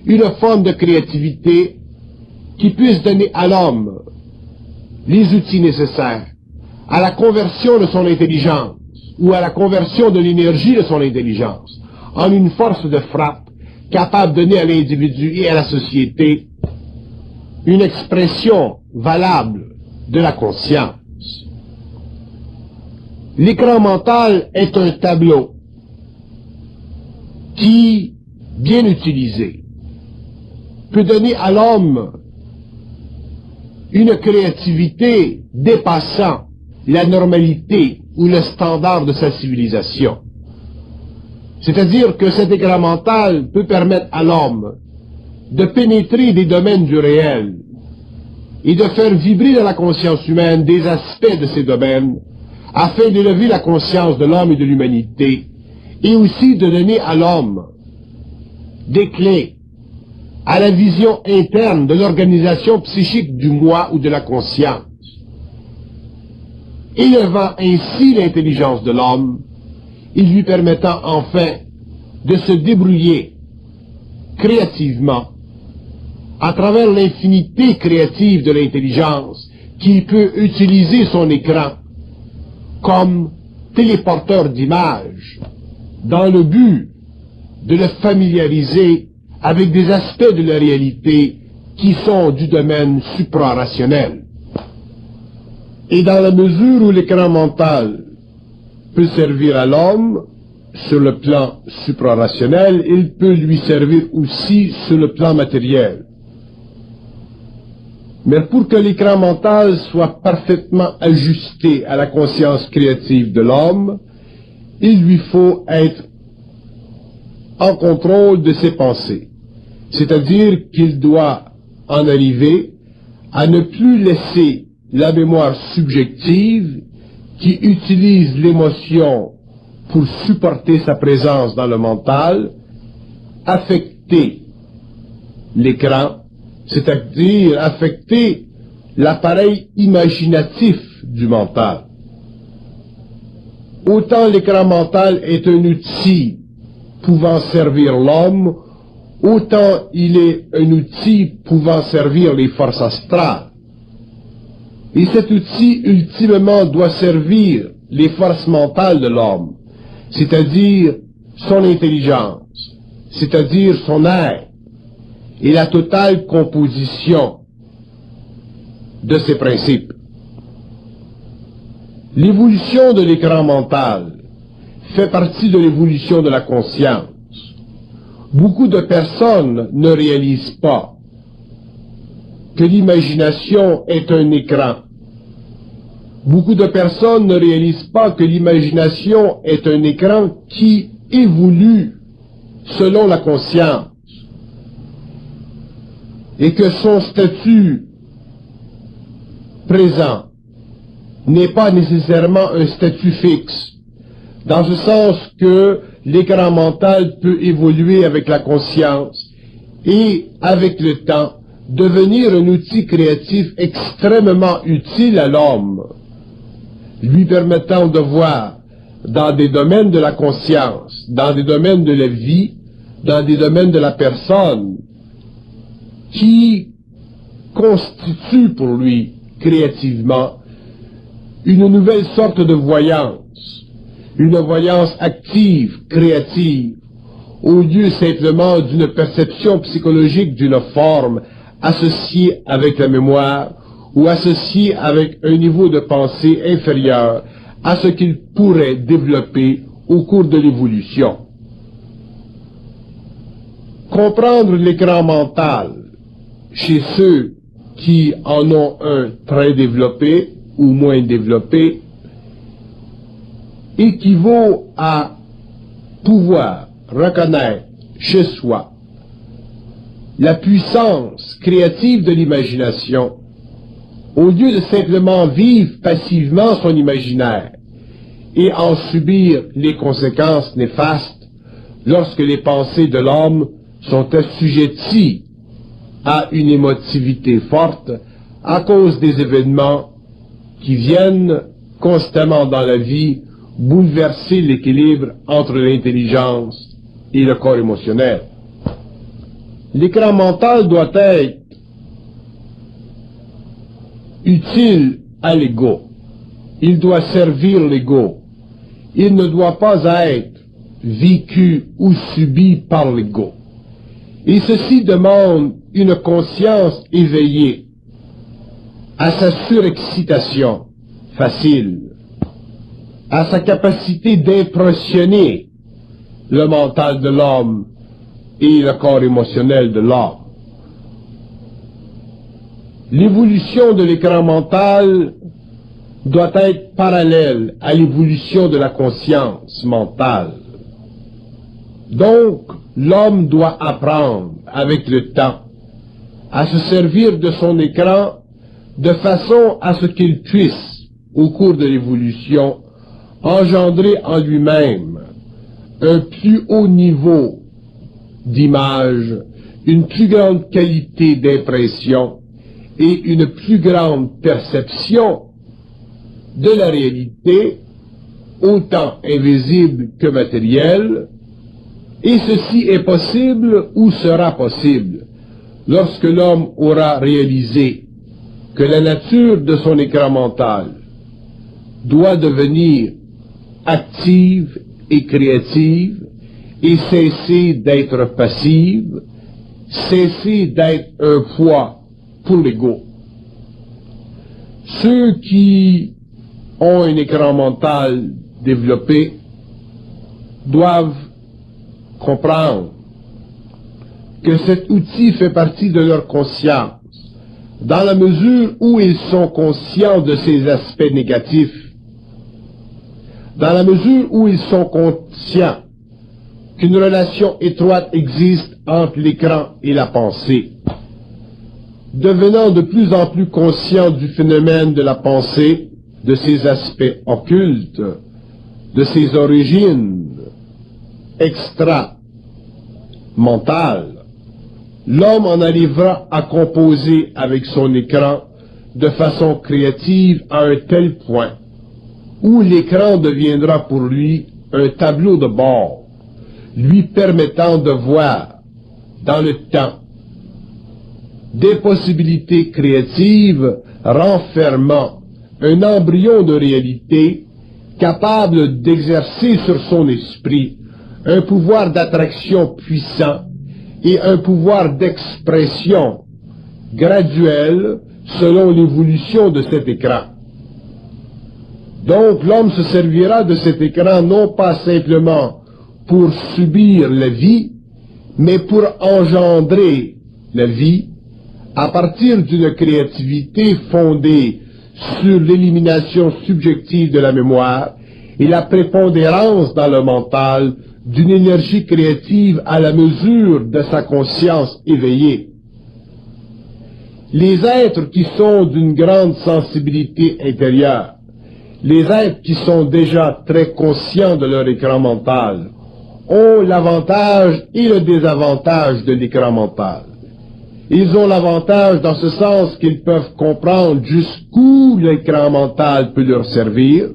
une forme de créativité qui puisse donner à l'homme les outils nécessaires à la conversion de son intelligence ou à la conversion de l'énergie de son intelligence en une force de frappe capable de donner à l'individu et à la société une expression valable de la conscience. L'écran mental est un tableau qui, bien utilisé, peut donner à l'homme une créativité dépassant la normalité ou le standard de sa civilisation. C'est-à-dire que cet écran mental peut permettre à l'homme de pénétrer des domaines du réel et de faire vibrer dans la conscience humaine des aspects de ces domaines afin d'élever la conscience de l'homme et de l'humanité et aussi de donner à l'homme des clés à la vision interne de l'organisation psychique du moi ou de la conscience, élevant ainsi l'intelligence de l'homme et lui permettant enfin de se débrouiller créativement à travers l'infinité créative de l'intelligence qui peut utiliser son écran comme téléporteur d'images dans le but de le familiariser avec des aspects de la réalité qui sont du domaine suprarationnel. Et dans la mesure où l'écran mental peut servir à l'homme sur le plan suprarationnel, il peut lui servir aussi sur le plan matériel. Mais pour que l'écran mental soit parfaitement ajusté à la conscience créative de l'homme, il lui faut être en contrôle de ses pensées. C'est-à-dire qu'il doit en arriver à ne plus laisser la mémoire subjective qui utilise l'émotion pour supporter sa présence dans le mental, affecter l'écran, c'est-à-dire affecter l'appareil imaginatif du mental. Autant l'écran mental est un outil pouvant servir l'homme, autant il est un outil pouvant servir les forces astrales. Et cet outil, ultimement, doit servir les forces mentales de l'homme, c'est-à-dire son intelligence, c'est-à-dire son être, et la totale composition de ses principes. L'évolution de l'écran mental fait partie de l'évolution de la conscience. Beaucoup de personnes ne réalisent pas que l'imagination est un écran. Beaucoup de personnes ne réalisent pas que l'imagination est un écran qui évolue selon la conscience et que son statut présent n'est pas nécessairement un statut fixe, dans ce sens que l'écran mental peut évoluer avec la conscience et, avec le temps, devenir un outil créatif extrêmement utile à l'homme, lui permettant de voir dans des domaines de la conscience, dans des domaines de la vie, dans des domaines de la personne, qui constitue pour lui, créativement, une nouvelle sorte de voyance, une voyance active, créative, au lieu simplement d'une perception psychologique d'une forme associée avec la mémoire ou associée avec un niveau de pensée inférieur à ce qu'il pourrait développer au cours de l'évolution. Comprendre l'écran mental chez ceux qui en ont un très développé ou moins développé équivaut à pouvoir reconnaître chez soi la puissance créative de l'imagination au lieu de simplement vivre passivement son imaginaire et en subir les conséquences néfastes lorsque les pensées de l'homme sont assujetties à une émotivité forte à cause des événements qui viennent constamment dans la vie bouleverser l'équilibre entre l'intelligence et le corps émotionnel. L'écran mental doit être utile à l'ego. Il doit servir l'ego. Il ne doit pas être vécu ou subi par l'ego. Et ceci demande une conscience éveillée à sa surexcitation facile, à sa capacité d'impressionner le mental de l'homme et le corps émotionnel de l'homme. L'évolution de l'écran mental doit être parallèle à l'évolution de la conscience mentale. Donc, l'homme doit apprendre, avec le temps, à se servir de son écran de façon à ce qu'il puisse, au cours de l'évolution, engendrer en lui-même un plus haut niveau d'image, une plus grande qualité d'impression et une plus grande perception de la réalité, autant invisible que matérielle, et ceci est possible ou sera possible lorsque l'homme aura réalisé que la nature de son écran mental doit devenir active et créative et cesser d'être passive, cesser d'être un poids pour l'ego. Ceux qui ont un écran mental développé doivent comprendre que cet outil fait partie de leur conscience, dans la mesure où ils sont conscients de ses aspects négatifs, dans la mesure où ils sont conscients qu'une relation étroite existe entre l'écran et la pensée. Devenant de plus en plus conscients du phénomène de la pensée, de ses aspects occultes, de ses origines extra-mentales, l'homme en arrivera à composer avec son écran de façon créative à un tel point où l'écran deviendra pour lui un tableau de bord, lui permettant de voir dans le temps des possibilités créatives renfermant un embryon de réalité capable d'exercer sur son esprit un pouvoir d'attraction puissant et un pouvoir d'expression graduel selon l'évolution de cet écran. Donc l'homme se servira de cet écran non pas simplement pour subir la vie, mais pour engendrer la vie à partir d'une créativité fondée sur l'élimination subjective de la mémoire et la prépondérance dans le mental d'une énergie créative à la mesure de sa conscience éveillée. Les êtres qui sont d'une grande sensibilité intérieure, les êtres qui sont déjà très conscients de leur écran mental, ont l'avantage et le désavantage de l'écran mental. Ils ont l'avantage dans ce sens qu'ils peuvent comprendre jusqu'où l'écran mental peut leur servir,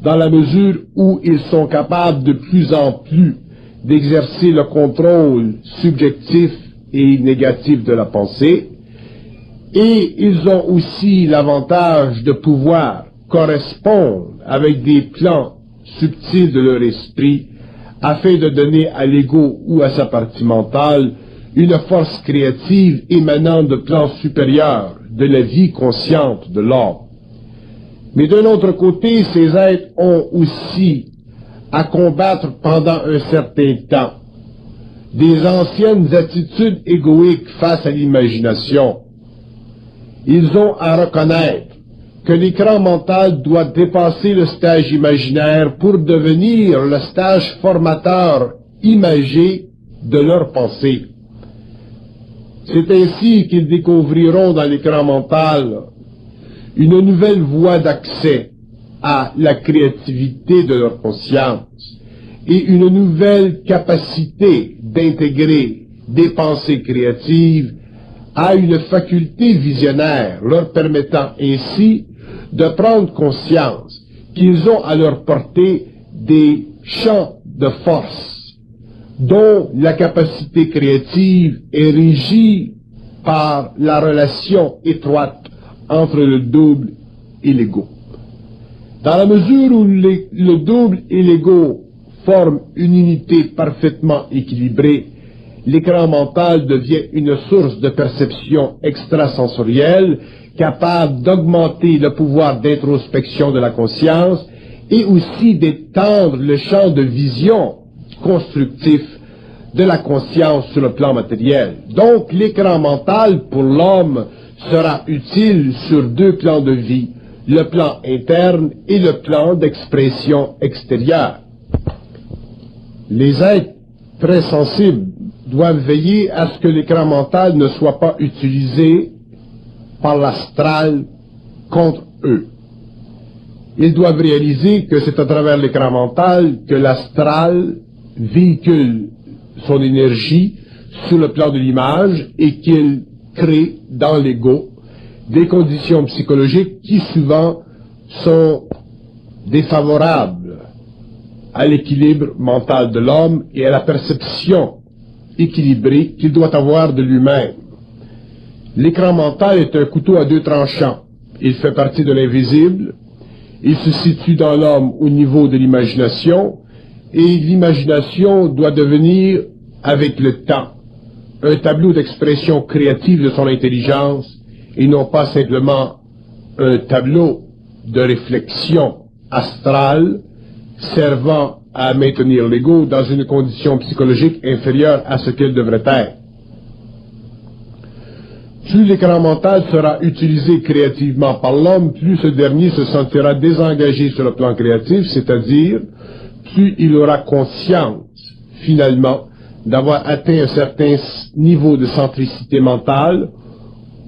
dans la mesure où ils sont capables de plus en plus d'exercer le contrôle subjectif et négatif de la pensée, et ils ont aussi l'avantage de pouvoir correspondre avec des plans subtils de leur esprit afin de donner à l'ego ou à sa partie mentale une force créative émanant de plans supérieurs de la vie consciente de l'homme. Mais d'un autre côté, ces êtres ont aussi à combattre pendant un certain temps des anciennes attitudes égoïques face à l'imagination. Ils ont à reconnaître que l'écran mental doit dépasser le stage imaginaire pour devenir le stage formateur imagé de leur pensée. C'est ainsi qu'ils découvriront dans l'écran mental une nouvelle voie d'accès à la créativité de leur conscience et une nouvelle capacité d'intégrer des pensées créatives à une faculté visionnaire, leur permettant ainsi de prendre conscience qu'ils ont à leur portée des champs de force dont la capacité créative est régie par la relation étroite entre le double et l'ego. Dans la mesure où le double et l'ego forment une unité parfaitement équilibrée, l'écran mental devient une source de perception extrasensorielle capable d'augmenter le pouvoir d'introspection de la conscience et aussi d'étendre le champ de vision constructif de la conscience sur le plan matériel. Donc, l'écran mental pour l'homme sera utile sur deux plans de vie, le plan interne et le plan d'expression extérieure. Les êtres très sensibles doivent veiller à ce que l'écran mental ne soit pas utilisé par l'astral contre eux. Ils doivent réaliser que c'est à travers l'écran mental que l'astral véhicule son énergie sur le plan de l'image et qu'il crée dans l'ego des conditions psychologiques qui souvent sont défavorables à l'équilibre mental de l'homme et à la perception équilibrée qu'il doit avoir de lui-même. L'écran mental est un couteau à deux tranchants. Il fait partie de l'invisible, il se situe dans l'homme au niveau de l'imagination, et l'imagination doit devenir, avec le temps, un tableau d'expression créative de son intelligence, et non pas simplement un tableau de réflexion astrale servant à maintenir l'ego dans une condition psychologique inférieure à ce qu'elle devrait être. Plus l'écran mental sera utilisé créativement par l'homme, plus ce dernier se sentira désengagé sur le plan créatif, c'est-à-dire plus il aura conscience, finalement, d'avoir atteint un certain niveau de centricité mentale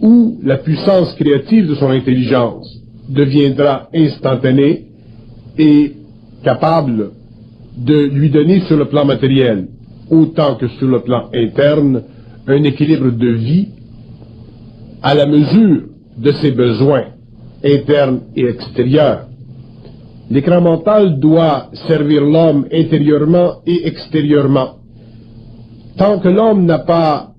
où la puissance créative de son intelligence deviendra instantanée et capable de lui donner sur le plan matériel, autant que sur le plan interne, un équilibre de vie à la mesure de ses besoins internes et extérieurs. L'écran mental doit servir l'homme intérieurement et extérieurement. Tant que l'homme n'a pas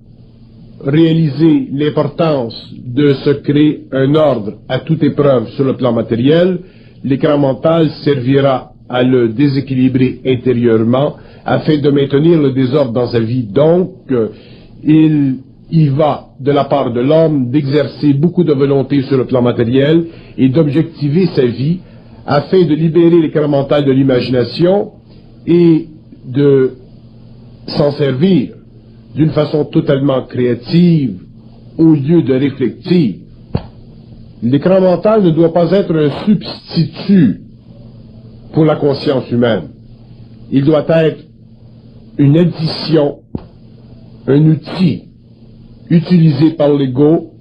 réalisé l'importance de se créer un ordre à toute épreuve sur le plan matériel, l'écran mental servira à le déséquilibrer intérieurement afin de maintenir le désordre dans sa vie. Donc, il y va de la part de l'homme d'exercer beaucoup de volonté sur le plan matériel et d'objectiver sa vie afin de libérer l'écran mental de l'imagination et de s'en servir d'une façon totalement créative au lieu de réflexive. L'écran mental ne doit pas être un substitut pour la conscience humaine. Il doit être une addition, un outil utilisé par l'ego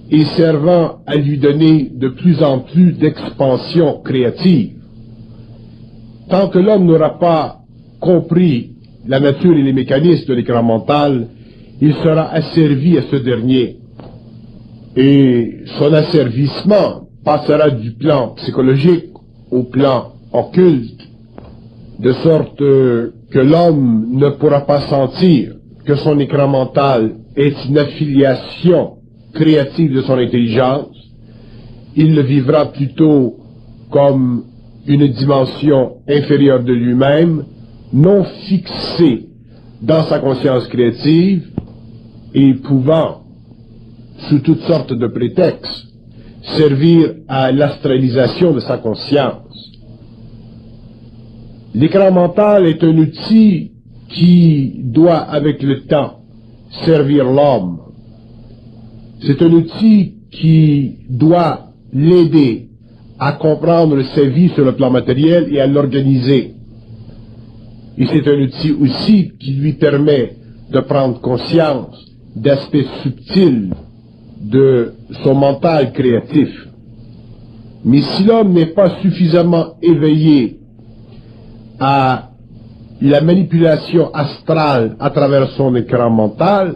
et servant à lui donner de plus en plus d'expansion créative. Tant que l'homme n'aura pas compris la nature et les mécanismes de l'écran mental, il sera asservi à ce dernier. Et son asservissement passera du plan psychologique au plan occulte, de sorte que l'homme ne pourra pas sentir que son écran mental est une affiliation créative de son intelligence. Il le vivra plutôt comme une dimension inférieure de lui-même, non fixée dans sa conscience créative et pouvant, sous toutes sortes de prétextes, servir à l'astralisation de sa conscience. L'écran mental est un outil qui doit, avec le temps, servir l'homme. C'est un outil qui doit l'aider à comprendre sa vie sur le plan matériel et à l'organiser. Et c'est un outil aussi qui lui permet de prendre conscience d'aspects subtils de son mental créatif. Mais si l'homme n'est pas suffisamment éveillé à la manipulation astrale à travers son écran mental,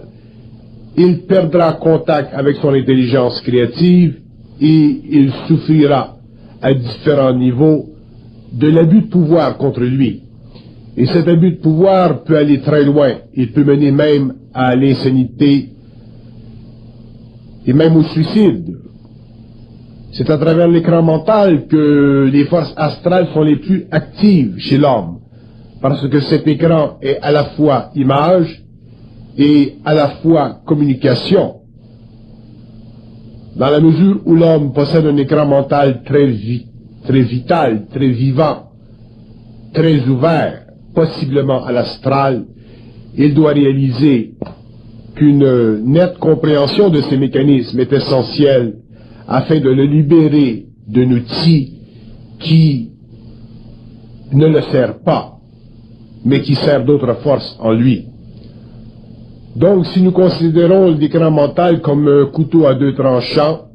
il perdra contact avec son intelligence créative et il souffrira à différents niveaux de l'abus de pouvoir contre lui. Et cet abus de pouvoir peut aller très loin. Il peut mener même à l'insanité et même au suicide. C'est à travers l'écran mental que les forces astrales sont les plus actives chez l'homme. Parce que cet écran est à la fois image et à la fois communication, dans la mesure où l'homme possède un écran mental très vital, très vivant, très ouvert, possiblement à l'astral, il doit réaliser qu'une nette compréhension de ces mécanismes est essentielle afin de le libérer d'un outil qui ne le sert pas, mais qui sert d'autres forces en lui. Donc, si nous considérons l'écran mental comme un couteau à deux tranchants,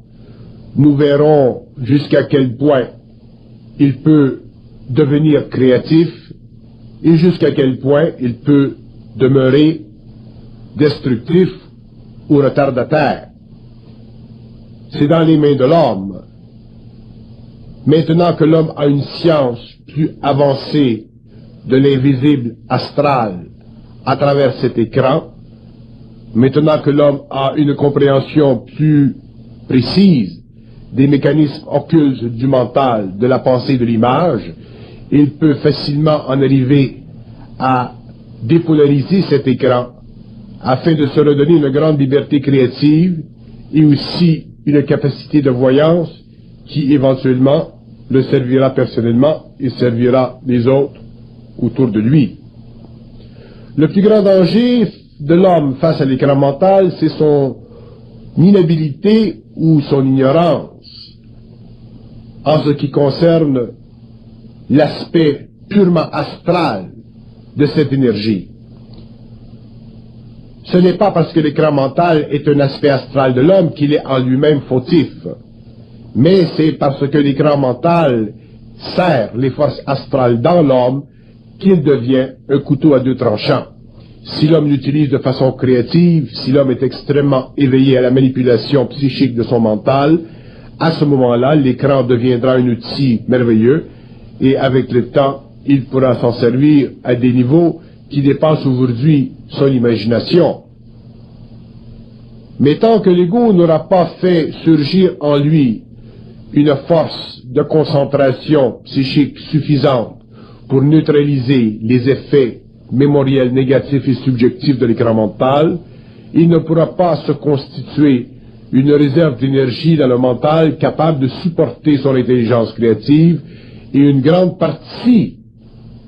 nous verrons jusqu'à quel point il peut devenir créatif et jusqu'à quel point il peut demeurer destructif ou retardataire. C'est dans les mains de l'homme. Maintenant que l'homme a une science plus avancée de l'invisible astral à travers cet écran, maintenant que l'homme a une compréhension plus précise des mécanismes occultes du mental, de la pensée, de l'image, il peut facilement en arriver à dépolariser cet écran afin de se redonner une grande liberté créative et aussi une capacité de voyance qui éventuellement le servira personnellement et servira les autres autour de lui. Le plus grand danger de l'homme face à l'écran mental, c'est son inhabilité ou son ignorance en ce qui concerne l'aspect purement astral de cette énergie. Ce n'est pas parce que l'écran mental est un aspect astral de l'homme qu'il est en lui-même fautif, mais c'est parce que l'écran mental sert les forces astrales dans l'homme qu'il devient un couteau à deux tranchants. Si l'homme l'utilise de façon créative, si l'homme est extrêmement éveillé à la manipulation psychique de son mental, à ce moment-là, l'écran deviendra un outil merveilleux et avec le temps, il pourra s'en servir à des niveaux qui dépassent aujourd'hui son imagination. Mais tant que l'ego n'aura pas fait surgir en lui une force de concentration psychique suffisante pour neutraliser les effets mémoriels négatifs et subjectifs de l'écran mental, il ne pourra pas se constituer une réserve d'énergie dans le mental capable de supporter son intelligence créative, et une grande partie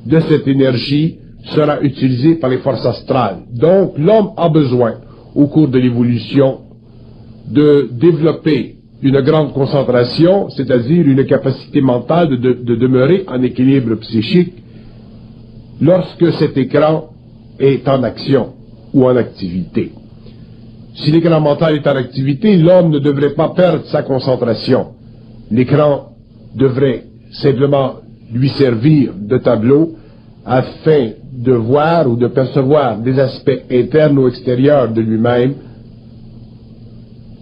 de cette énergie sera utilisée par les forces astrales. Donc l'homme a besoin, au cours de l'évolution, de développer une grande concentration, c'est-à-dire une capacité mentale de demeurer en équilibre psychique lorsque cet écran est en action ou en activité. Si l'écran mental est en activité, l'homme ne devrait pas perdre sa concentration. L'écran devrait simplement lui servir de tableau afin de voir ou de percevoir des aspects internes ou extérieurs de lui-même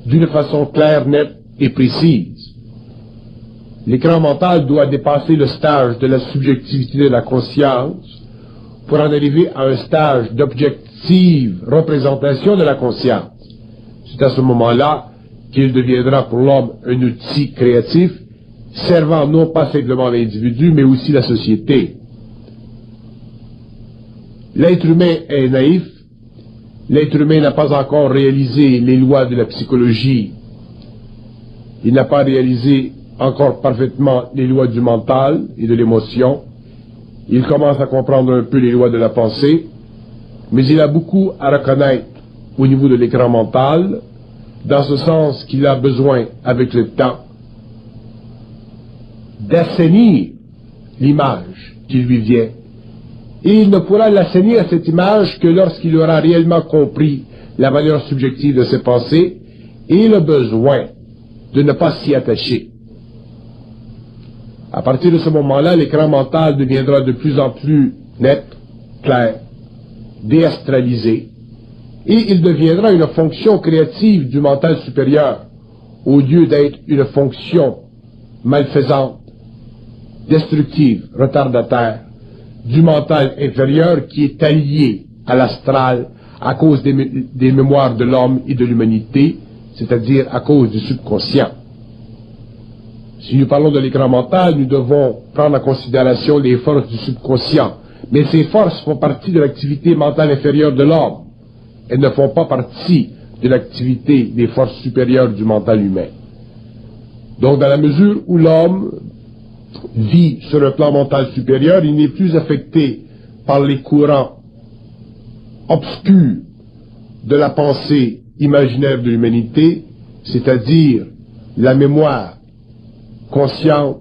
d'une façon claire, nette et précise. L'écran mental doit dépasser le stage de la subjectivité de la conscience pour en arriver à un stage d'objective représentation de la conscience. C'est à ce moment-là qu'il deviendra pour l'homme un outil créatif servant non pas simplement l'individu, mais aussi la société. L'être humain est naïf, l'être humain n'a pas encore réalisé les lois de la psychologie, il n'a pas réalisé encore parfaitement les lois du mental et de l'émotion, il commence à comprendre un peu les lois de la pensée, mais il a beaucoup à reconnaître au niveau de l'écran mental, dans ce sens qu'il a besoin, avec le temps, d'assainir l'image qui lui vient. Et il ne pourra l'assainir à cette image que lorsqu'il aura réellement compris la valeur subjective de ses pensées et le besoin de ne pas s'y attacher. À partir de ce moment-là, l'écran mental deviendra de plus en plus net, clair, déastralisé, et il deviendra une fonction créative du mental supérieur, au lieu d'être une fonction malfaisante, destructive, retardataire, du mental inférieur qui est allié à l'astral à cause des mémoires de l'homme et de l'humanité, c'est-à-dire à cause du subconscient. Si nous parlons de l'écran mental, nous devons prendre en considération les forces du subconscient, mais ces forces font partie de l'activité mentale inférieure de l'homme. elles ne font pas partie de l'activité des forces supérieures du mental humain. Donc, dans la mesure où l'homme vit sur un plan mental supérieur, il n'est plus affecté par les courants obscurs de la pensée imaginaire de l'humanité, c'est-à-dire la mémoire consciente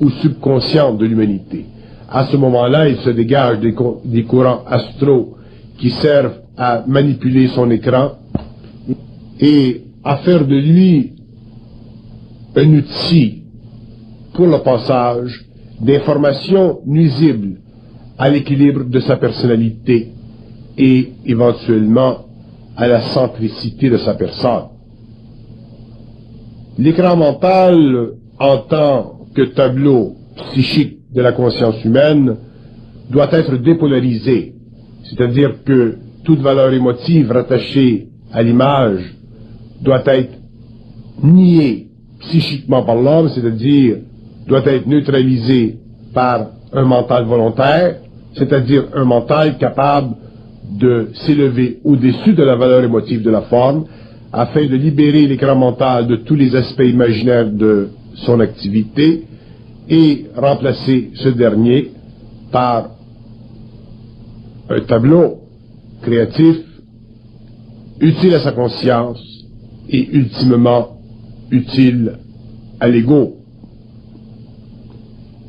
ou subconsciente de l'humanité. À ce moment-là, il se dégage des courants astraux qui servent à manipuler son écran et à faire de lui un outil pour le passage d'informations nuisibles à l'équilibre de sa personnalité et éventuellement à la centricité de sa personne. L'écran mental, en tant que tableau psychique de la conscience humaine, doit être dépolarisé, c'est-à-dire que toute valeur émotive rattachée à l'image doit être niée psychiquement par l'homme, c'est-à-dire doit être neutralisée par un mental volontaire, c'est-à-dire un mental capable de s'élever au-dessus de la valeur émotive de la forme, afin de libérer l'écran mental de tous les aspects imaginaires de son activité et remplacer ce dernier par un tableau créatif utile à sa conscience et ultimement utile à l'ego.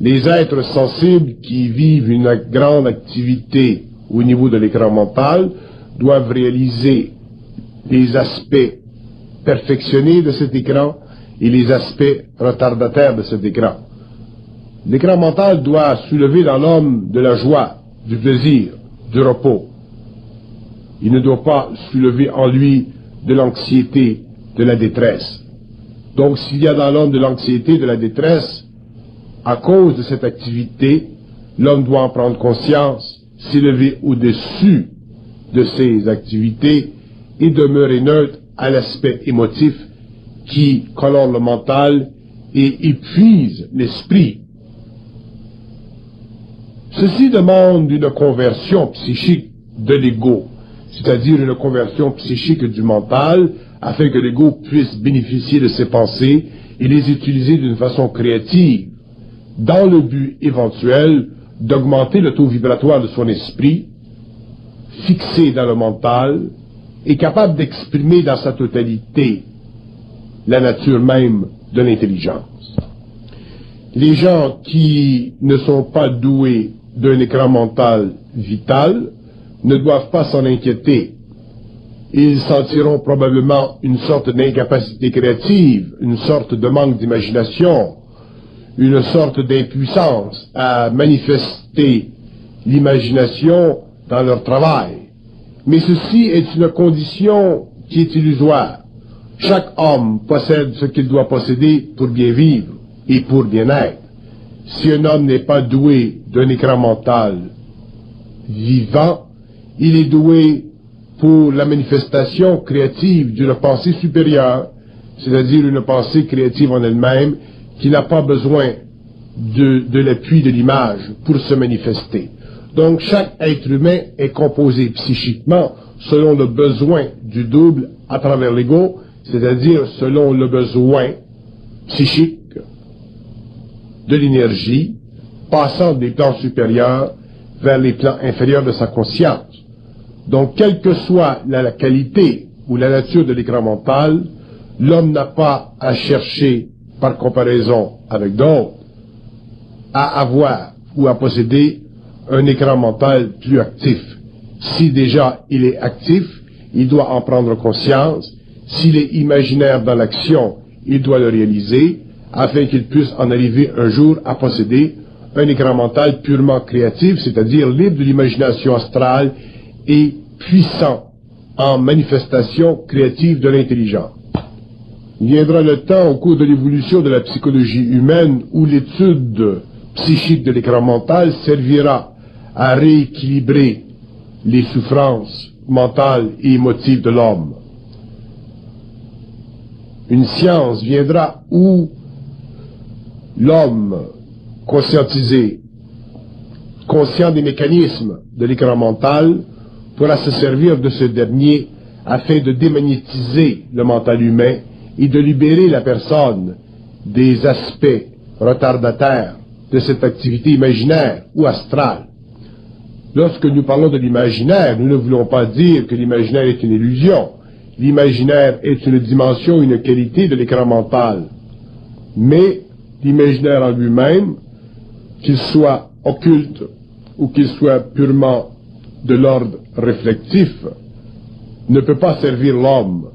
Les êtres sensibles qui vivent une grande activité au niveau de l'écran mental doivent réaliser les aspects perfectionnés de cet écran et les aspects retardataires de cet écran. L'écran mental doit soulever dans l'homme de la joie, du plaisir, du repos. Il ne doit pas soulever en lui de l'anxiété, de la détresse. Donc s'il y a dans l'homme de l'anxiété, de la détresse, à cause de cette activité, l'homme doit en prendre conscience, s'élever au-dessus de ces activités et demeurer neutre à l'aspect émotif qui colore le mental et épuise l'esprit. Ceci demande une conversion psychique de l'ego, c'est-à-dire une conversion psychique du mental, afin que l'ego puisse bénéficier de ses pensées et les utiliser d'une façon créative, dans le but éventuel d'augmenter le taux vibratoire de son esprit, fixé dans le mental, et capable d'exprimer dans sa totalité la nature même de l'intelligence. Les gens qui ne sont pas doués d'un écran mental vital ne doivent pas s'en inquiéter. Ils sentiront probablement une sorte d'incapacité créative, une sorte de manque d'imagination, une sorte d'impuissance à manifester l'imagination dans leur travail. Mais ceci est une condition qui est illusoire. Chaque homme possède ce qu'il doit posséder pour bien vivre et pour bien être. Si un homme n'est pas doué d'un écran mental vivant, il est doué pour la manifestation créative d'une pensée supérieure, c'est-à-dire une pensée créative en elle-même qui n'a pas besoin de l'appui de l'image pour se manifester. Donc chaque être humain est composé psychiquement selon le besoin du double à travers l'ego, c'est-à-dire selon le besoin psychique de l'énergie passant des plans supérieurs vers les plans inférieurs de sa conscience. Donc quelle que soit la qualité ou la nature de l'écran mental, l'homme n'a pas à chercher, par comparaison avec d'autres, à avoir ou à posséder un écran mental plus actif. Si déjà il est actif, il doit en prendre conscience. S'il est imaginaire dans l'action, il doit le réaliser, afin qu'il puisse en arriver un jour à posséder un écran mental purement créatif, c'est-à-dire libre de l'imagination astrale et puissant en manifestation créative de l'intelligence. Il viendra le temps, au cours de l'évolution de la psychologie humaine, où l'étude psychique de l'écran mental servira à rééquilibrer les souffrances mentales et émotives de l'homme. Une science viendra où l'homme conscientisé, conscient des mécanismes de l'écran mental, pourra se servir de ce dernier afin de démagnétiser le mental humain et de libérer la personne des aspects retardataires de cette activité imaginaire ou astrale. Lorsque nous parlons de l'imaginaire, nous ne voulons pas dire que l'imaginaire est une illusion. L'imaginaire est une dimension, une qualité de l'écran mental. Mais l'imaginaire en lui-même, qu'il soit occulte ou qu'il soit purement de l'ordre réflectif, ne peut pas servir l'homme.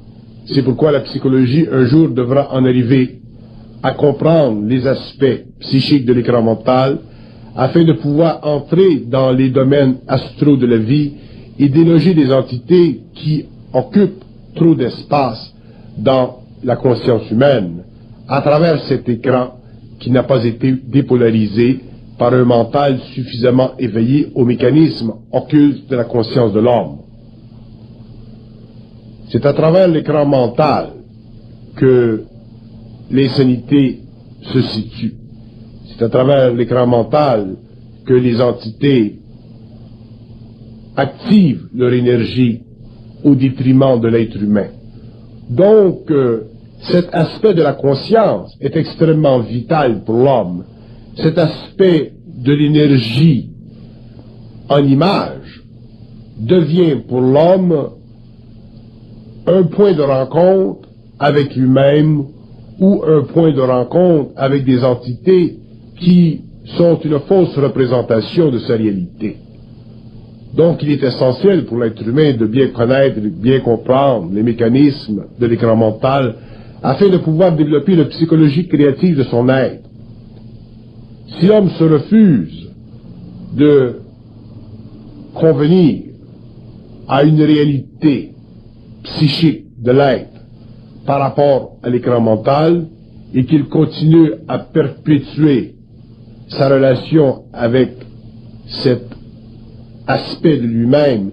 C'est pourquoi la psychologie un jour devra en arriver à comprendre les aspects psychiques de l'écran mental afin de pouvoir entrer dans les domaines astraux de la vie et déloger des entités qui occupent trop d'espace dans la conscience humaine à travers cet écran qui n'a pas été dépolarisé par un mental suffisamment éveillé aux mécanismes occultes de la conscience de l'homme. C'est à travers l'écran mental que l'insanité se situe. C'est à travers l'écran mental que les entités activent leur énergie au détriment de l'être humain. Donc, cet aspect de la conscience est extrêmement vital pour l'homme. Cet aspect de l'énergie en image devient pour l'homme un point de rencontre avec lui-même ou un point de rencontre avec des entités qui sont une fausse représentation de sa réalité. Donc il est essentiel pour l'être humain de bien connaître, de bien comprendre les mécanismes de l'écran mental afin de pouvoir développer la psychologie créative de son être. Si l'homme se refuse de convenir à une réalité psychique de l'être par rapport à l'écran mental et qu'il continue à perpétuer sa relation avec cet aspect de lui-même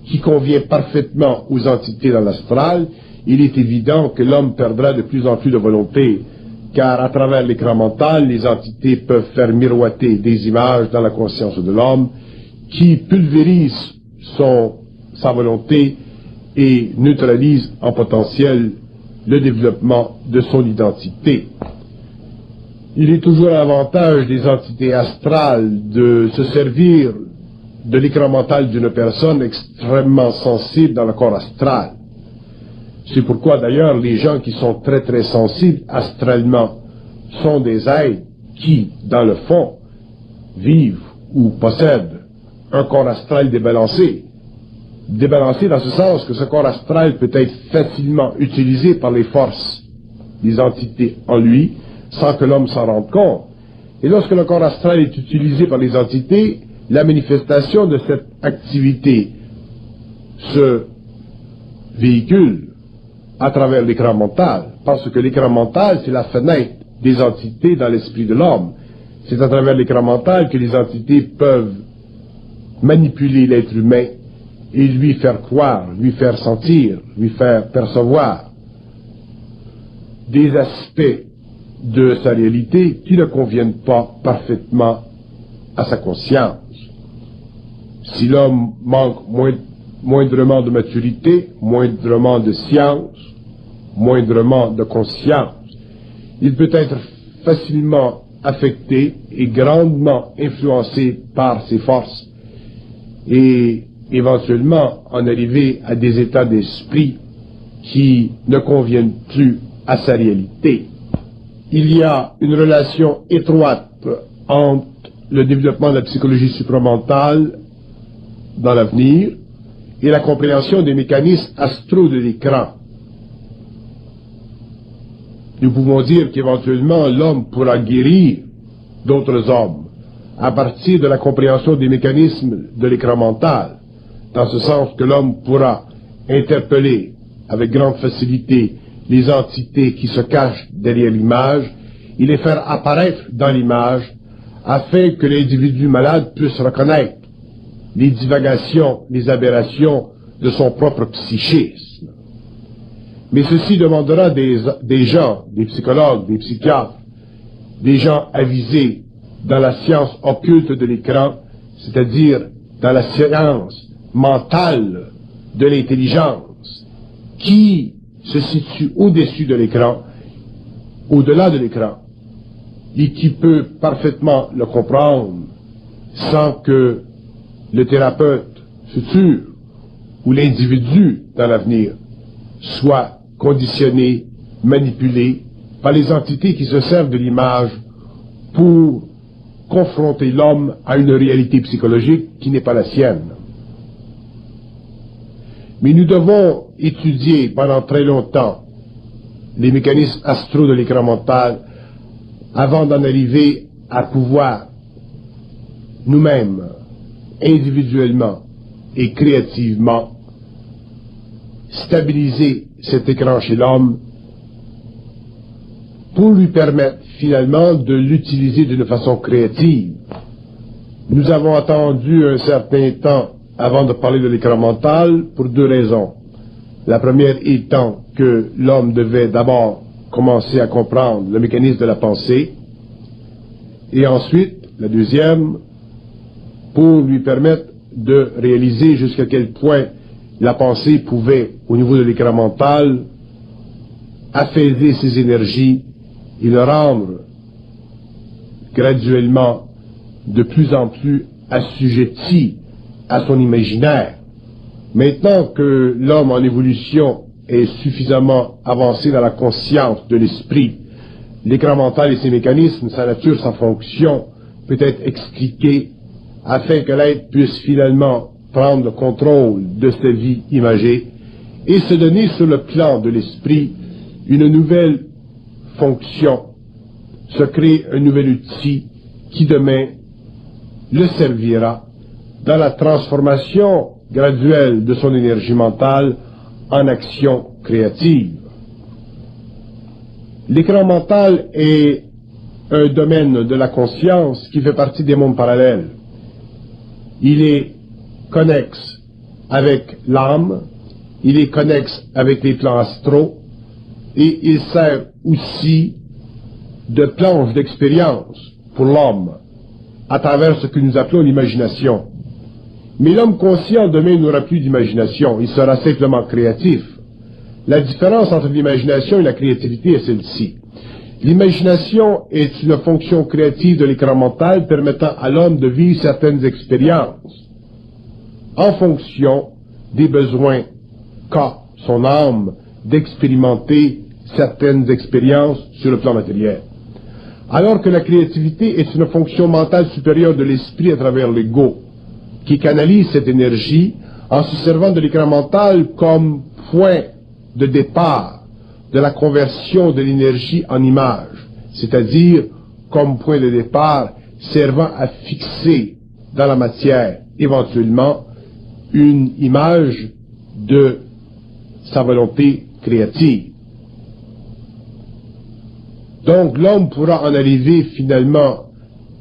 qui convient parfaitement aux entités dans l'astral, il est évident que l'homme perdra de plus en plus de volonté, car à travers l'écran mental, les entités peuvent faire miroiter des images dans la conscience de l'homme qui pulvérisent sa volonté et neutralisent en potentiel le développement de son identité. Il est toujours à l'avantage des entités astrales de se servir de l'écran mental d'une personne extrêmement sensible dans le corps astral. C'est pourquoi d'ailleurs les gens qui sont très très sensibles astralement sont des êtres qui, dans le fond, vivent ou possèdent un corps astral débalancé. Débalancé dans ce sens que ce corps astral peut être facilement utilisé par les forces des entités en lui, sans que l'homme s'en rende compte. Et lorsque le corps astral est utilisé par les entités, la manifestation de cette activité se véhicule à travers l'écran mental, parce que l'écran mental, c'est la fenêtre des entités dans l'esprit de l'homme. C'est à travers l'écran mental que les entités peuvent manipuler l'être humain et lui faire croire, lui faire sentir, lui faire percevoir des aspects de sa réalité qui ne conviennent pas parfaitement à sa conscience. Si l'homme manque moindrement de maturité, moindrement de science, moindrement de conscience, il peut être facilement affecté et grandement influencé par ses forces et éventuellement en arriver à des états d'esprit qui ne conviennent plus à sa réalité. Il y a une relation étroite entre le développement de la psychologie supramentale dans l'avenir et la compréhension des mécanismes astraux de l'écran. Nous pouvons dire qu'éventuellement l'homme pourra guérir d'autres hommes à partir de la compréhension des mécanismes de l'écran mental, dans ce sens que l'homme pourra interpeller avec grande facilité les entités qui se cachent derrière l'image et les faire apparaître dans l'image afin que l'individu malade puisse reconnaître les divagations, les aberrations de son propre psychisme. Mais ceci demandera des gens, des psychologues, des psychiatres, des gens avisés dans la science occulte de l'écran, c'est-à-dire dans la science mentale de l'intelligence, qui se situe au-dessus de l'écran, au-delà de l'écran, et qui peut parfaitement le comprendre sans que le thérapeute futur ou l'individu dans l'avenir soit conditionné, manipulé par les entités qui se servent de l'image pour confronter l'homme à une réalité psychologique qui n'est pas la sienne. Mais nous devons étudier pendant très longtemps les mécanismes astraux de l'écran mental avant d'en arriver à pouvoir nous-mêmes, individuellement et créativement, stabiliser cet écran chez l'homme pour lui permettre finalement de l'utiliser d'une façon créative. Nous avons attendu un certain temps avant de parler de l'écran mental pour deux raisons. La première étant que l'homme devait d'abord commencer à comprendre le mécanisme de la pensée, et ensuite, la deuxième, pour lui permettre de réaliser jusqu'à quel point la pensée pouvait, au niveau de l'écran mental, apaiser ses énergies et le rendre graduellement de plus en plus assujetti à son imaginaire. Maintenant que l'homme en évolution est suffisamment avancé dans la conscience de l'esprit, l'écran mental et ses mécanismes, sa nature, sa fonction, peut être expliqué afin que l'être puisse finalement prendre le contrôle de sa vie imagée et se donner sur le plan de l'esprit une nouvelle fonction, se créer un nouvel outil qui demain le servira dans la transformation graduelle de son énergie mentale en action créative. L'écran mental est un domaine de la conscience qui fait partie des mondes parallèles. Il est connexe avec l'âme, il est connexe avec les plans astraux, et il sert aussi de planche d'expérience pour l'homme, à travers ce que nous appelons l'imagination. Mais l'homme conscient demain n'aura plus d'imagination, il sera simplement créatif. La différence entre l'imagination et la créativité est celle-ci. L'imagination est une fonction créative de l'écran mental permettant à l'homme de vivre certaines expériences en fonction des besoins qu'a son âme d'expérimenter certaines expériences sur le plan matériel. Alors que la créativité est une fonction mentale supérieure de l'esprit à travers l'ego, qui canalise cette énergie en se servant de l'écran mental comme point de départ de la conversion de l'énergie en image, c'est-à-dire comme point de départ servant à fixer dans la matière, éventuellement, une image de sa volonté créative. Donc l'homme pourra en arriver finalement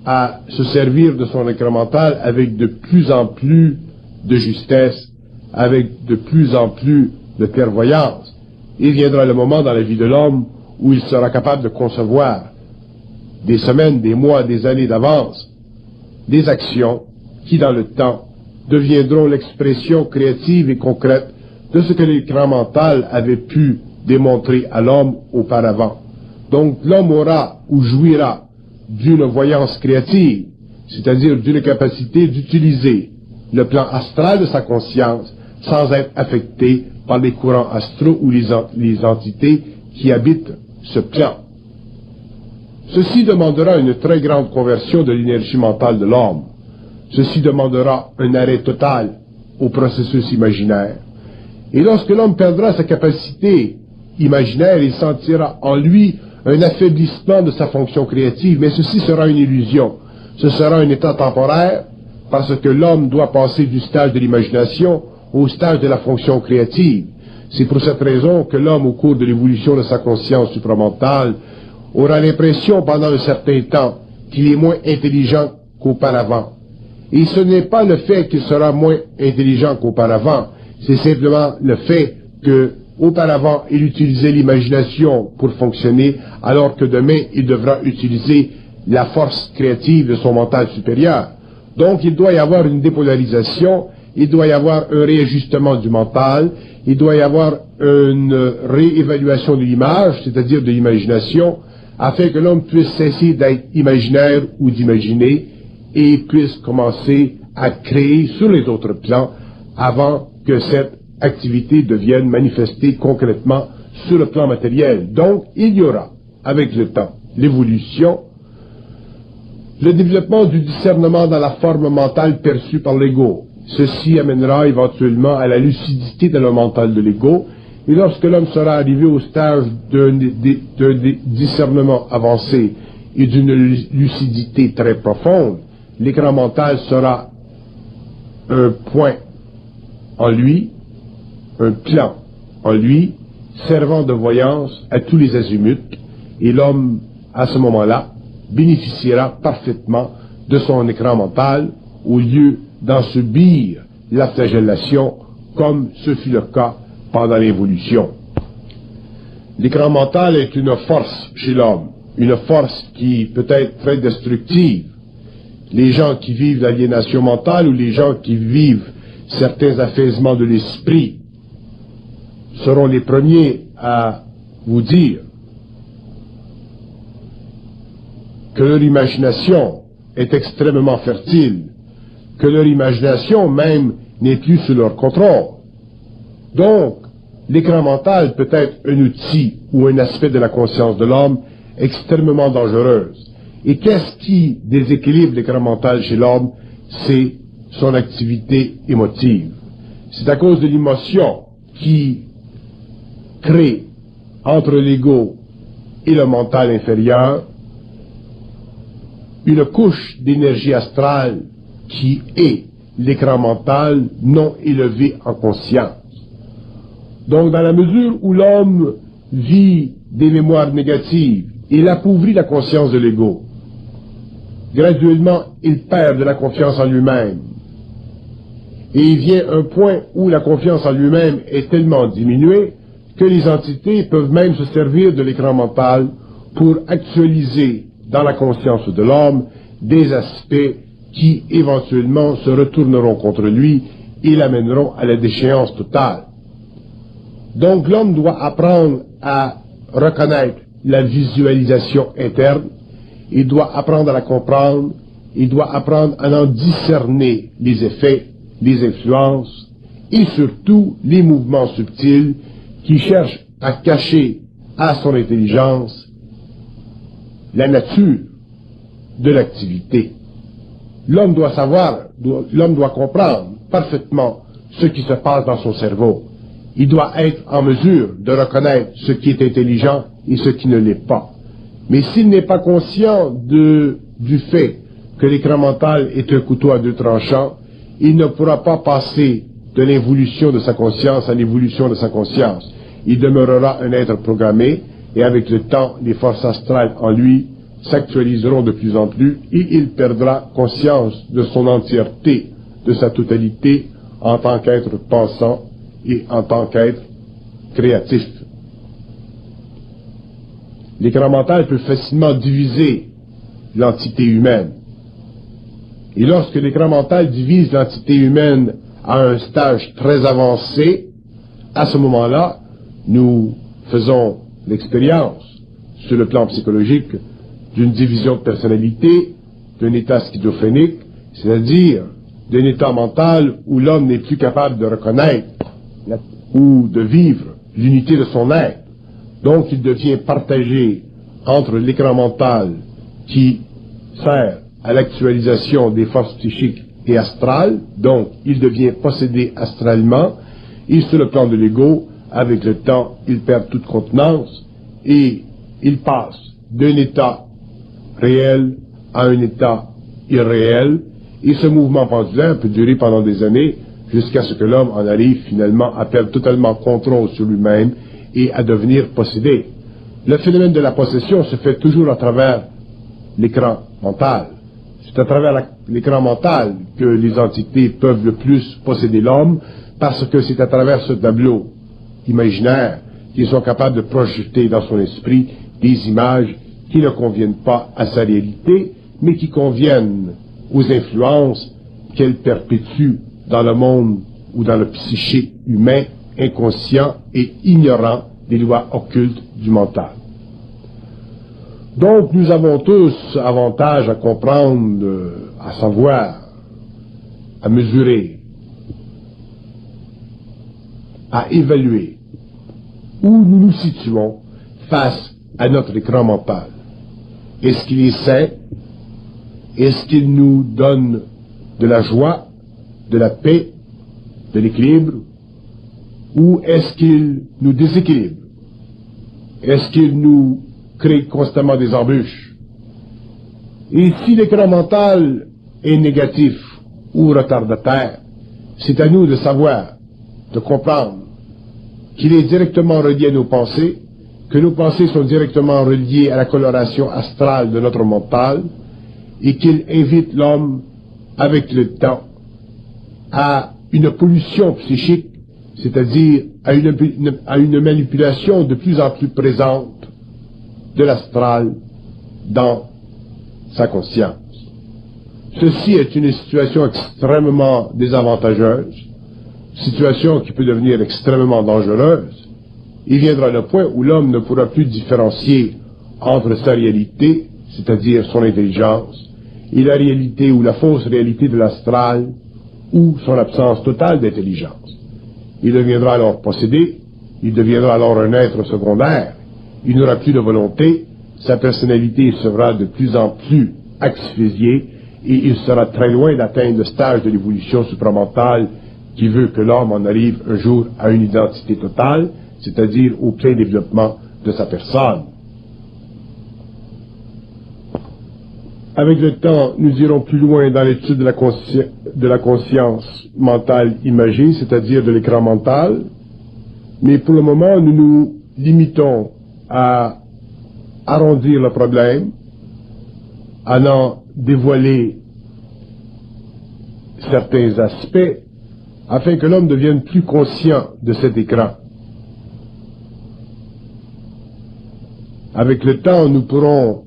à se servir de son écran mental avec de plus en plus de justesse, avec de plus en plus de clairvoyance. Il viendra le moment dans la vie de l'homme où il sera capable de concevoir des semaines, des mois, des années d'avance, des actions qui dans le temps deviendront l'expression créative et concrète de ce que l'écran mental avait pu démontrer à l'homme auparavant. Donc l'homme aura ou jouira d'une voyance créative, c'est-à-dire d'une capacité d'utiliser le plan astral de sa conscience sans être affecté par les courants astraux ou les entités qui habitent ce plan. Ceci demandera une très grande conversion de l'énergie mentale de l'homme. Ceci demandera un arrêt total au processus imaginaire. Et lorsque l'homme perdra sa capacité imaginaire, il sentira en lui un affaiblissement de sa fonction créative, mais ceci sera une illusion. Ce sera un état temporaire, parce que l'homme doit passer du stade de l'imagination au stade de la fonction créative. C'est pour cette raison que l'homme, au cours de l'évolution de sa conscience supramentale, aura l'impression pendant un certain temps qu'il est moins intelligent qu'auparavant. Et ce n'est pas le fait qu'il sera moins intelligent qu'auparavant, c'est simplement le fait que auparavant, il utilisait l'imagination pour fonctionner, alors que demain, il devra utiliser la force créative de son mental supérieur. Donc, il doit y avoir une dépolarisation, il doit y avoir un réajustement du mental, il doit y avoir une réévaluation de l'image, c'est-à-dire de l'imagination, afin que l'homme puisse cesser d'être imaginaire ou d'imaginer et puisse commencer à créer sur les autres plans avant que cette activité devienne manifestée concrètement sur le plan matériel. Donc, il y aura, avec le temps, l'évolution, le développement du discernement dans la forme mentale perçue par l'ego. Ceci amènera éventuellement à la lucidité dans le mental de l'ego, et lorsque l'homme sera arrivé au stage d'un discernement avancé et d'une lucidité très profonde, l'écran mental sera un point en lui, un plan en lui, servant de voyance à tous les azimuts, et l'homme, à ce moment-là, bénéficiera parfaitement de son écran mental au lieu d'en subir la flagellation comme ce fut le cas pendant l'évolution. L'écran mental est une force chez l'homme, une force qui peut être très destructive. Les gens qui vivent l'aliénation mentale ou les gens qui vivent certains affaisements de l'esprit seront les premiers à vous dire que leur imagination est extrêmement fertile, que leur imagination même n'est plus sous leur contrôle. Donc, l'écran mental peut être un outil ou un aspect de la conscience de l'homme extrêmement dangereuse. Et qu'est-ce qui déséquilibre l'écran mental chez l'homme? C'est son activité émotive. C'est à cause de l'émotion qui crée entre l'ego et le mental inférieur une couche d'énergie astrale qui est l'écran mental non élevé en conscience. Donc, dans la mesure où l'homme vit des mémoires négatives, il appauvrit la conscience de l'ego. Graduellement, il perd de la confiance en lui-même. Et il vient un point où la confiance en lui-même est tellement diminuée que les entités peuvent même se servir de l'écran mental pour actualiser dans la conscience de l'homme des aspects qui éventuellement se retourneront contre lui et l'amèneront à la déchéance totale. Donc l'homme doit apprendre à reconnaître la visualisation interne, il doit apprendre à la comprendre, il doit apprendre à en discerner les effets, les influences et surtout les mouvements subtils qui cherchent à cacher à son intelligence la nature de l'activité. L'homme doit savoir, l'homme doit comprendre parfaitement ce qui se passe dans son cerveau. Il doit être en mesure de reconnaître ce qui est intelligent et ce qui ne l'est pas. Mais s'il n'est pas conscient du fait que l'écran mental est un couteau à deux tranchants, il ne pourra pas passer de l'involution de sa conscience à l'évolution de sa conscience. Il demeurera un être programmé, et avec le temps, les forces astrales en lui s'actualiseront de plus en plus, et il perdra conscience de son entièreté, de sa totalité, en tant qu'être pensant et en tant qu'être créatif. L'écran mental peut facilement diviser l'entité humaine. Et lorsque l'écran mental divise l'entité humaine à un stage très avancé, à ce moment-là, nous faisons l'expérience, sur le plan psychologique, d'une division de personnalité, d'un état schizophrénique, c'est-à-dire d'un état mental où l'homme n'est plus capable de reconnaître ou de vivre l'unité de son être. Donc il devient partagé entre l'écran mental qui sert à l'actualisation des forces psychiques et astrales, donc il devient possédé astralement, et sur le plan de l'ego, avec le temps, il perd toute contenance et il passe d'un état réel à un état irréel, et ce mouvement pendulaire peut durer pendant des années jusqu'à ce que l'homme en arrive finalement à perdre totalement contrôle sur lui-même et à devenir possédé. Le phénomène de la possession se fait toujours à travers l'écran mental. C'est à travers l'écran mental que les entités peuvent le plus posséder l'homme, parce que c'est à travers ce tableau imaginaire qu'ils sont capables de projeter dans son esprit des images qui ne conviennent pas à sa réalité, mais qui conviennent aux influences qu'elle perpétue dans le monde ou dans le psyché humain inconscient et ignorant des lois occultes du mental. Donc nous avons tous avantage à comprendre, à savoir, à mesurer, à évaluer où nous nous situons face à notre écran mental. Est-ce qu'il est sain? Est-ce qu'il nous donne de la joie, de la paix, de l'équilibre? Ou est-ce qu'il nous déséquilibre? Est-ce qu'il nous crée constamment des embûches? Et si l'écran mental est négatif ou retardataire, c'est à nous de savoir, de comprendre qu'il est directement relié à nos pensées, que nos pensées sont directement reliées à la coloration astrale de notre mental, et qu'il invite l'homme, avec le temps, à une pollution psychique, c'est-à-dire à une manipulation de plus en plus présente de l'astral dans sa conscience. Ceci est une situation extrêmement désavantageuse, situation qui peut devenir extrêmement dangereuse. Il viendra le point où l'homme ne pourra plus différencier entre sa réalité, c'est-à-dire son intelligence, et la réalité ou la fausse réalité de l'astral, ou son absence totale d'intelligence. Il deviendra alors possédé, il deviendra alors un être secondaire, il n'aura plus de volonté, sa personnalité sera de plus en plus asphyxiée, et il sera très loin d'atteindre le stage de l'évolution supramentale qui veut que l'homme en arrive un jour à une identité totale, c'est-à-dire au plein développement de sa personne. Avec le temps, nous irons plus loin dans l'étude de la conscience mentale imagée, c'est-à-dire de l'écran mental, mais pour le moment, nous nous limitons à arrondir le problème, à en dévoiler certains aspects, afin que l'homme devienne plus conscient de cet écran. Avec le temps, nous pourrons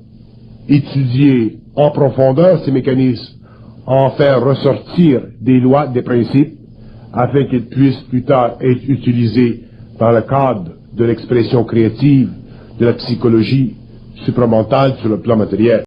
étudier en profondeur ces mécanismes, en faire ressortir des lois, des principes, afin qu'ils puissent plus tard être utilisés dans le cadre de l'expression créative de la psychologie supramentale sur le plan matériel.